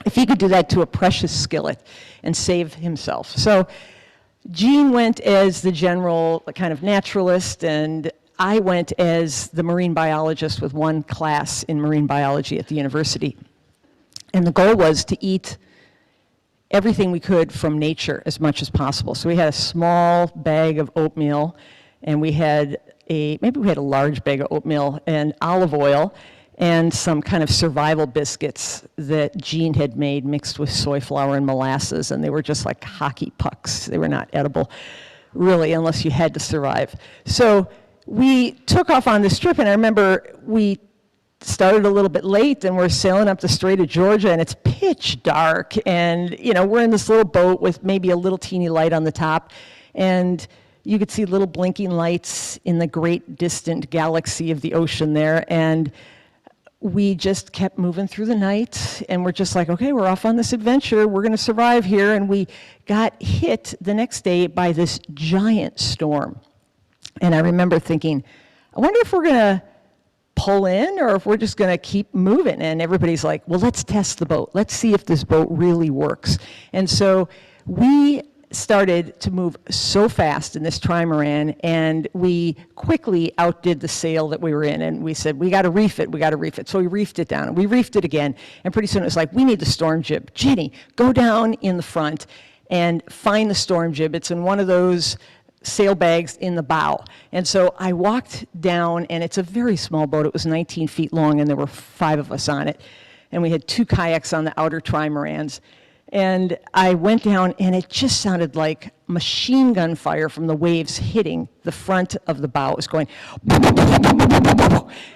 if he could do that to a precious skillet and save himself. So Gene went as the general kind of naturalist, and I went as the marine biologist with one class in marine biology at the university. And the goal was to eat everything we could from nature as much as possible. So we had a small bag of oatmeal, and maybe we had a large bag of oatmeal and olive oil and some kind of survival biscuits that Gene had made mixed with soy flour and molasses, and they were just like hockey pucks. They were not edible, really, unless you had to survive. So we took off on this trip, and I remember we started a little bit late, and we're sailing up the Strait of Georgia, and it's pitch dark, and we're in this little boat with maybe a little teeny light on the top, and you could see little blinking lights in the great distant galaxy of the ocean there, and we just kept moving through the night, and we're just like, okay, we're off on this adventure, we're gonna survive here, and we got hit the next day by this giant storm. And I remember thinking, I wonder if we're gonna pull in or if we're just gonna keep moving. And everybody's like, well, let's test the boat. Let's see if this boat really works. And so we started to move so fast in this trimaran, and we quickly outdid the sail that we were in, and we said, we gotta reef it, we gotta reef it. So we reefed it down, and we reefed it again, and pretty soon it was like, we need the storm jib. Jenny, go down in the front and find the storm jib. It's in one of those sail bags in the bow. And so I walked down, and it's a very small boat. It was 19 feet long, and there were 5 of us on it. And we had 2 kayaks on the outer trimarans. And I went down, and it just sounded like machine gun fire from the waves hitting the front of the bow. It was going,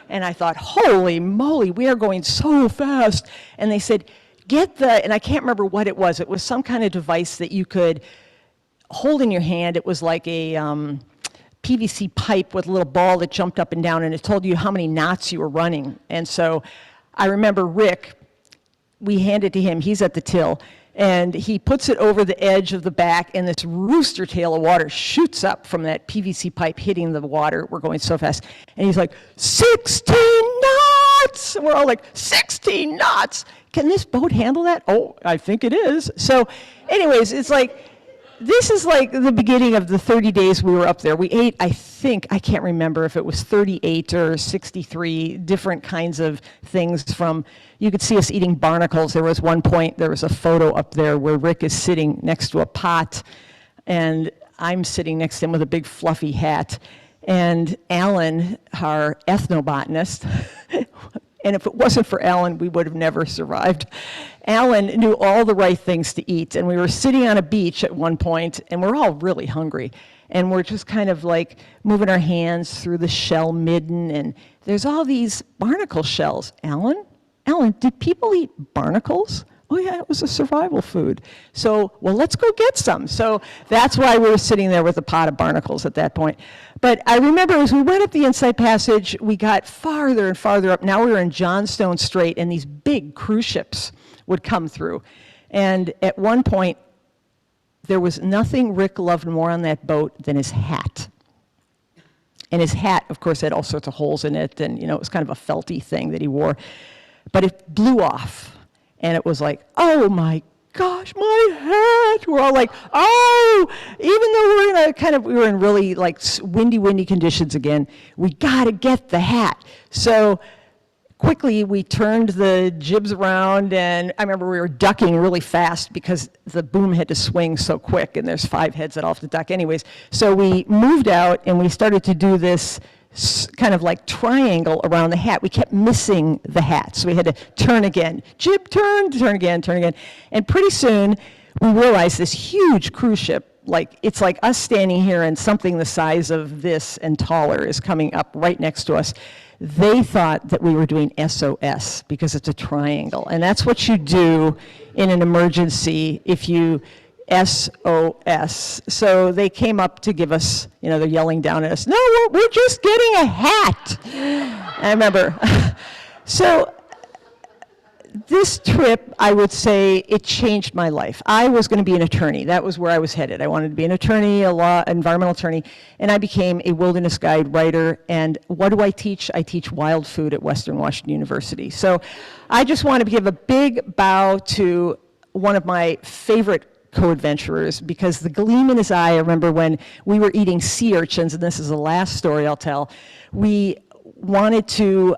and I thought, holy moly, we are going so fast. And they said, and I can't remember what it was. It was some kind of device that you could hold in your hand. It was like a PVC pipe with a little ball that jumped up and down, and it told you how many knots you were running. And so I remember Rick, we handed to him, he's at the till, and he puts it over the edge of the back, and this rooster tail of water shoots up from that PVC pipe hitting the water. We're going so fast. And he's like, 16 knots! And we're all like, 16 knots! Can this boat handle that? Oh, I think it is. So anyways, it's like, this is like the beginning of the 30 days we were up there. We ate, I can't remember if it was 38 or 63 different kinds of things from, you could see us eating barnacles. There was one point, there was a photo up there where Rick is sitting next to a pot, and I'm sitting next to him with a big fluffy hat. And Alan, our ethnobotanist, and if it wasn't for Alan, we would have never survived. Alan knew all the right things to eat, and we were sitting on a beach at one point, and we're all really hungry. And we're just kind of like moving our hands through the shell midden, and there's all these barnacle shells. Alan, did people eat barnacles? Oh yeah, it was a survival food. So, well, let's go get some. So that's why we were sitting there with a pot of barnacles at that point. But I remember as we went up the Inside Passage, we got farther and farther up. Now we were in Johnstone Strait, and these big cruise ships would come through. And at one point, there was nothing Rick loved more on that boat than his hat. And his hat, of course, had all sorts of holes in it, and it was kind of a felty thing that he wore. But it blew off. And it was like, oh my gosh, my hat. We're all like, oh, even though we were in really like windy conditions again, we gotta get the hat. So quickly we turned the jibs around, and I remember we were ducking really fast because the boom had to swing so quick, and there's 5 heads that all have to duck anyways. So we moved out, and we started to do this kind of like triangle around the hat. We kept missing the hat, so we had to turn again. Jib, turn again. And pretty soon, we realized this huge cruise ship, it's like us standing here and something the size of this and taller is coming up right next to us. They thought that we were doing SOS because it's a triangle. And that's what you do in an emergency if you SOS. So they came up to give us, they're yelling down at us, no, we're just getting a hat. I remember. So this trip, I would say, it changed my life. I was going to be an attorney. That was where I was headed. I wanted to be an attorney, a law, environmental attorney, and I became a wilderness guide writer. And what do I teach? I teach wild food at Western Washington University. So I just want to give a big bow to one of my favorite co-adventurers, because the gleam in his eye, I remember when we were eating sea urchins, and this is the last story I'll tell, we wanted to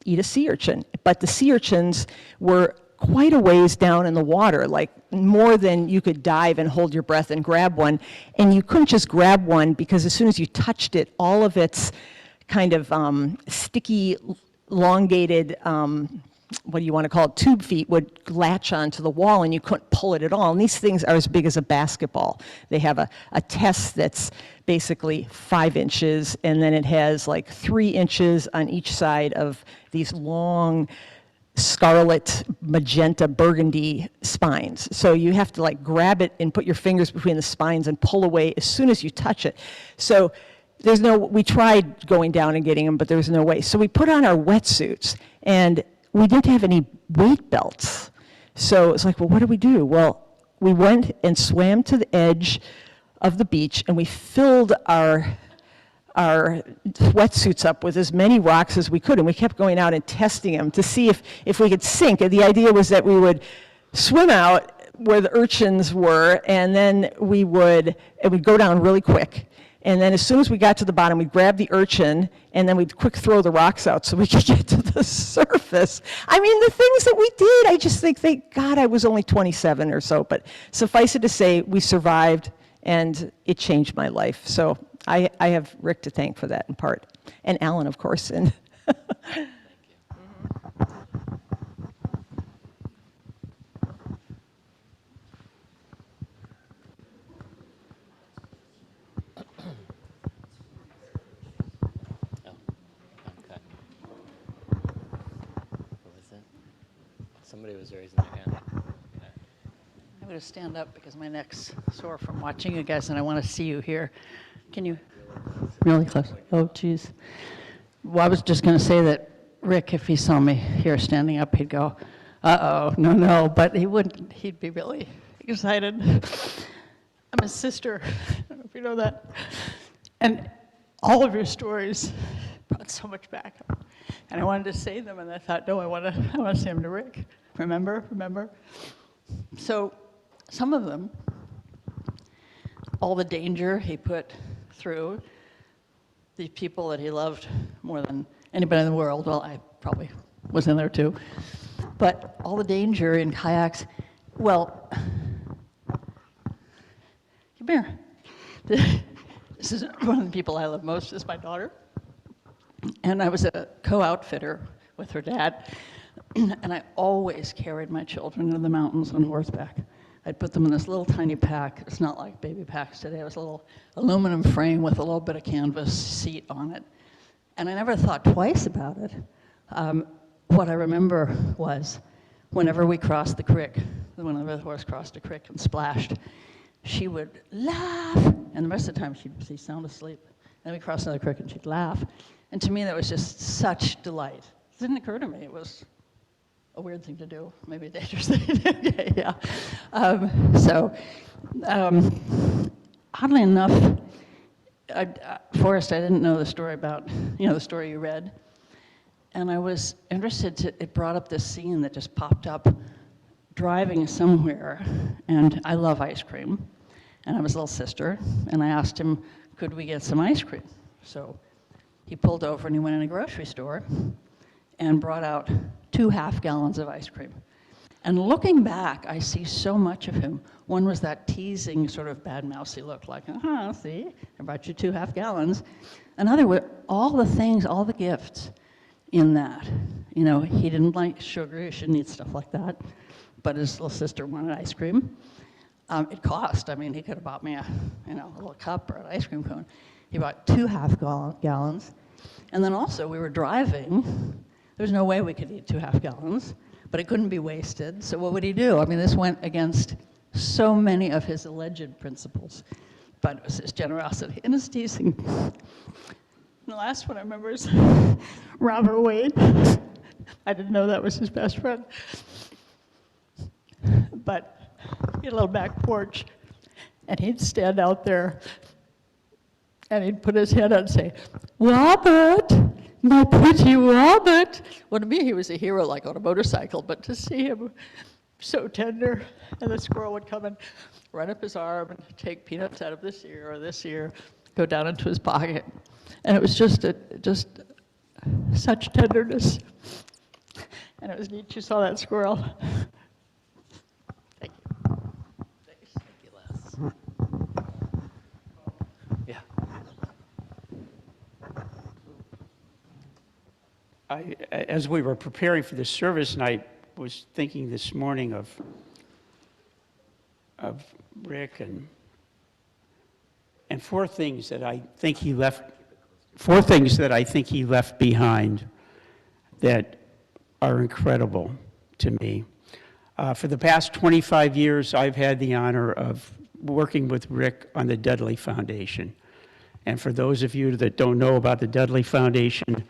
eat a sea urchin, but the sea urchins were quite a ways down in the water, like more than you could dive and hold your breath and grab one, and you couldn't just grab one because as soon as you touched it, all of its kind of sticky, elongated, what do you want to call it, tube feet would latch onto the wall and you couldn't pull it at all. And these things are as big as a basketball. They have a test that's basically 5 inches, and then it has like 3 inches on each side of these long scarlet, magenta, burgundy spines. So you have to like grab it and put your fingers between the spines and pull away as soon as you touch it. So we tried going down and getting them, but there was no way. So we put on our wetsuits, and we didn't have any weight belts. So it's like, well, what do we do? Well, we went and swam to the edge of the beach, and we filled our wetsuits up with as many rocks as we could, and we kept going out and testing them to see if we could sink. And the idea was that we would swim out where the urchins were, and then we'd go down really quick. And then as soon as we got to the bottom, we'd grab the urchin, and then we'd quick throw the rocks out so we could get to the surface. I mean, the things that we did, I just think, thank God I was only 27 or so, but suffice it to say, we survived, and it changed my life. So I have Rick to thank for that in part, and Alan, of course. And Somebody was raising their hand. I'm going to stand up because my neck's sore from watching you guys, and I want to see you here. Can you? Really close. Oh, geez. Well, I was just going to say that Rick, if he saw me here standing up, he'd go, uh-oh, no, but he wouldn't. He'd be really excited. I'm his sister. I don't know if you know that. And all of your stories brought so much back. And I wanted to say them, and I thought, no, I want to say them to Rick. Remember? So some of them, all the danger he put through, the people that he loved more than anybody in the world, well, I probably was in there too, but all the danger in kayaks, well, come here. This is one of the people I love most is my daughter. And I was a co-outfitter with her dad, and I always carried my children into the mountains on horseback. I'd put them in this little tiny pack. It's not like baby packs today. It was a little aluminum frame with a little bit of canvas seat on it. And I never thought twice about it. What I remember was whenever we crossed the creek, whenever the horse crossed a creek and splashed, she would laugh, and the rest of the time she'd be sound asleep. Then we crossed another creek and she'd laugh. And to me, that was just such delight. It didn't occur to me it was a weird thing to do, maybe a dangerous thing to do. Okay, yeah. Oddly enough, Forrest, I didn't know the story about, the story you read. And I was interested it brought up this scene that just popped up, driving somewhere, and I love ice cream. And I was a little sister, and I asked him, could we get some ice cream? So he pulled over and he went in a grocery store and brought out 2 half-gallons of ice cream. And looking back, I see so much of him. One was that teasing, sort of bad-mousy look, like, see, I brought you 2 half-gallons. Another were all the things, all the gifts in that. He didn't like sugar, he shouldn't eat stuff like that, but his little sister wanted ice cream. It cost, he could have bought me a little cup or an ice cream cone. He bought 2 half-gallons. And then also, we were driving. There was no way we could eat 2 half-gallons, but it couldn't be wasted. So what would he do? This went against so many of his alleged principles, but it was his generosity and his teasing. And the last one I remember is Robert Wade. I didn't know that was his best friend. But he had a little back porch, and he'd stand out there, and he'd put his head out and say, "Robert, my pretty Robert." Well, to me, he was a hero, like on a motorcycle, but to see him so tender, and the squirrel would come and run up his arm and take peanuts out of this ear or this ear, go down into his pocket. And it was just such tenderness. And it was neat you saw that squirrel. Thank you. Thanks. Thank you, Les. Yeah. As we were preparing for this service, and I was thinking this morning of Rick and four things that I think he left behind that are incredible to me. For the past 25 years, I've had the honor of working with Rick on the Dudley Foundation. And for those of you that don't know about the Dudley Foundation,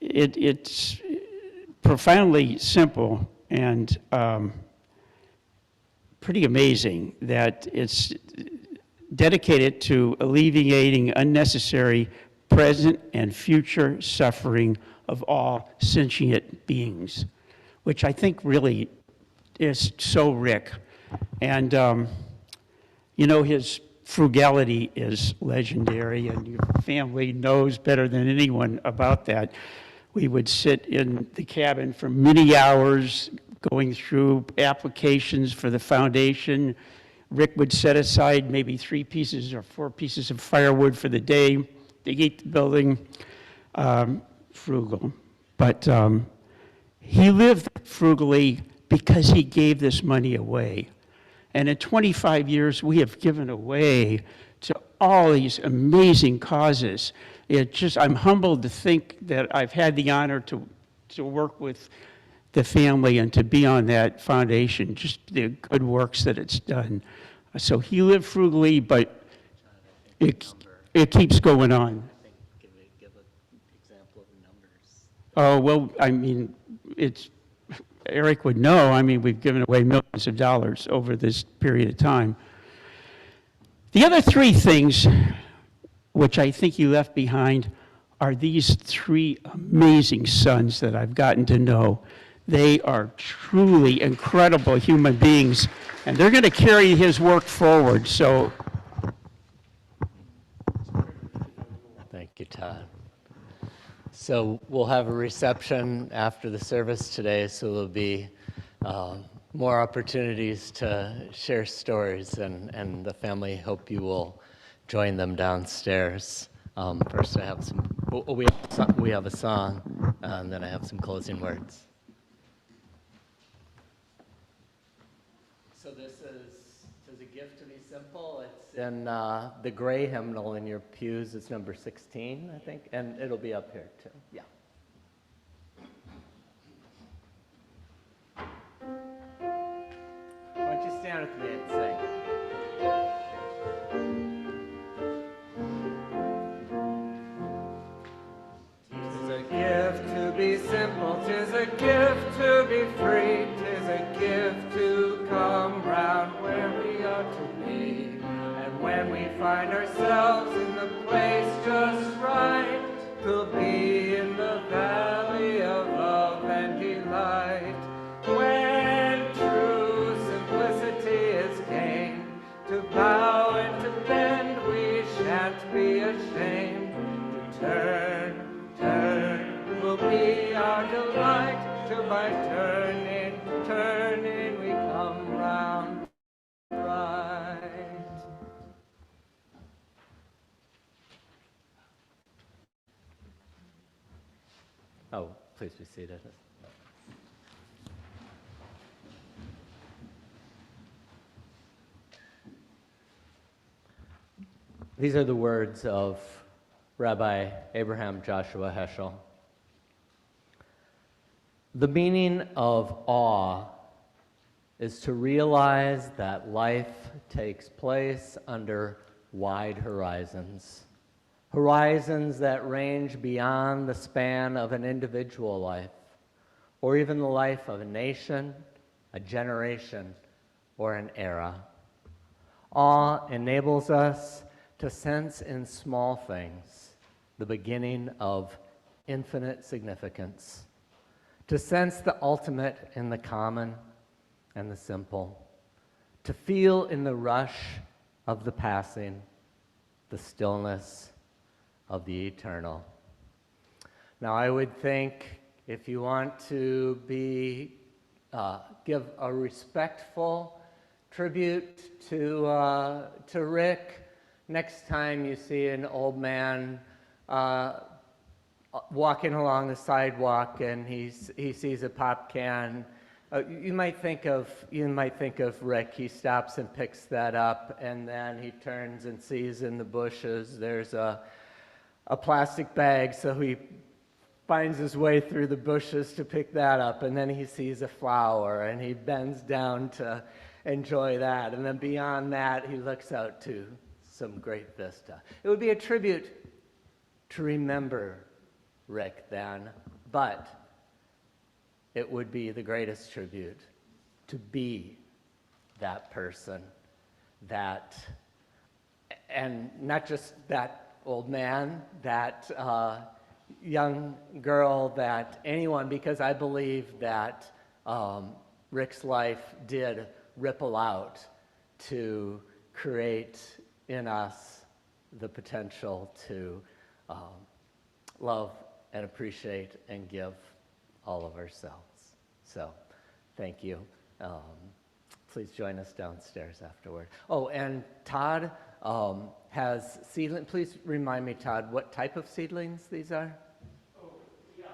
it's profoundly simple and pretty amazing that it's dedicated to alleviating unnecessary present and future suffering of all sentient beings, which I think really is so Rick. And, you know, his frugality is legendary, and your family knows better than anyone about that. We would sit in the cabin for many hours going through applications for the foundation. Rick would set aside maybe 3 pieces or 4 pieces of firewood for the day to heat the building. Frugal. But he lived frugally because he gave this money away. And in 25 years, we have given away to all these amazing causes. I'm humbled to think that I've had the honor to work with the family and to be on that foundation, just the good works that it's done. So he lived frugally, but it keeps going on. Give an example of numbers. Oh, well, I mean, Eric would know. I mean, we've given away millions of dollars over this period of time. The other 3 things which I think he left behind are these 3 amazing sons that I've gotten to know. They are truly incredible human beings, and they're going to carry his work forward. So, thank you, Todd. So we'll have a reception after the service today, so there'll be more opportunities to share stories, and the family hope you will join them downstairs. First, I have we have a song, and then I have some closing words. So this is a gift to be simple. It's in the gray hymnal in your pews. It's number 16, I think, and it'll be up here too. Yeah. Why don't you stand with me and sing? Tis a gift to be simple, tis a gift to be free, tis a gift to come round where we ought to be. And when we find ourselves in the place just right, we'll be in the valley of love and delight. When true simplicity is gained, to bow and to bend we shan't be ashamed. To turn will be our delight, till by turning we come round right. Oh, please be seated. These are the words of Rabbi Abraham Joshua Heschel. The meaning of awe is to realize that life takes place under wide horizons, horizons that range beyond the span of an individual life, or even the life of a nation, a generation, or an era. Awe enables us to sense in small things the beginning of infinite significance, to sense the ultimate in the common and the simple, to feel in the rush of the passing the stillness of the eternal. Now, I would think if you want to give a respectful tribute to Rick, next time you see an old man walking along the sidewalk and he sees a pop can, you might think of Rick. He stops and picks that up, and then he turns and sees in the bushes there's a plastic bag, so he finds his way through the bushes to pick that up, and then he sees a flower and he bends down to enjoy that, and then beyond that he looks out to some great vista. It would be a tribute to remember Rick then, but it would be the greatest tribute to be that person, that, and not just that old man, that young girl, that anyone, because I believe that Rick's life did ripple out to create in us the potential to love and appreciate and give all of ourselves. So, thank you. Please join us downstairs afterward. Oh, and Todd has seedlings. Please remind me, Todd, what type of seedlings these are? Oh, yeah.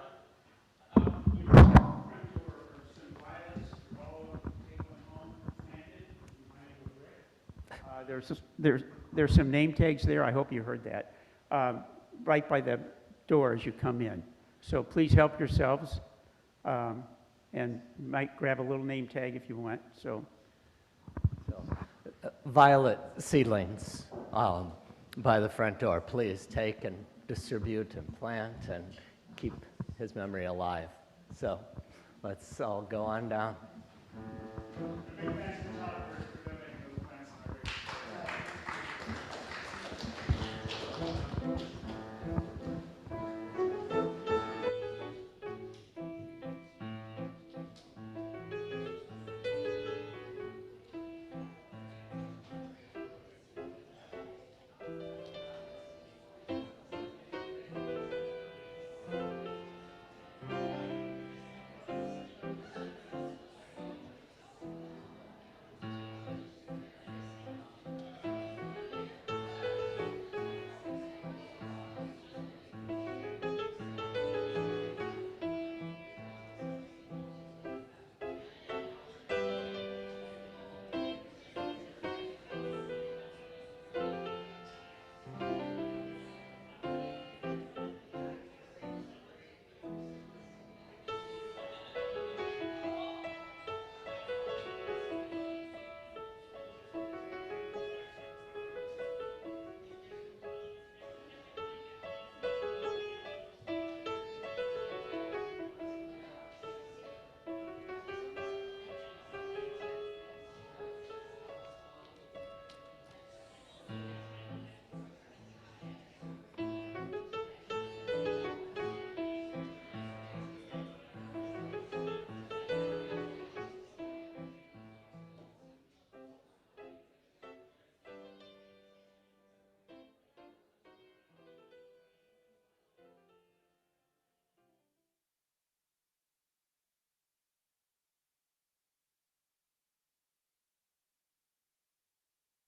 You know, front door are some violets. They're all take one home, planted, and kind of Rick. There's some name tags there. I hope you heard that. Right by the door as you come in. So please help yourselves. And you might grab a little name tag if you want. So violet seedlings by the front door. Please take and distribute and plant and keep his memory alive. So let's all go on down. thanks to Todd for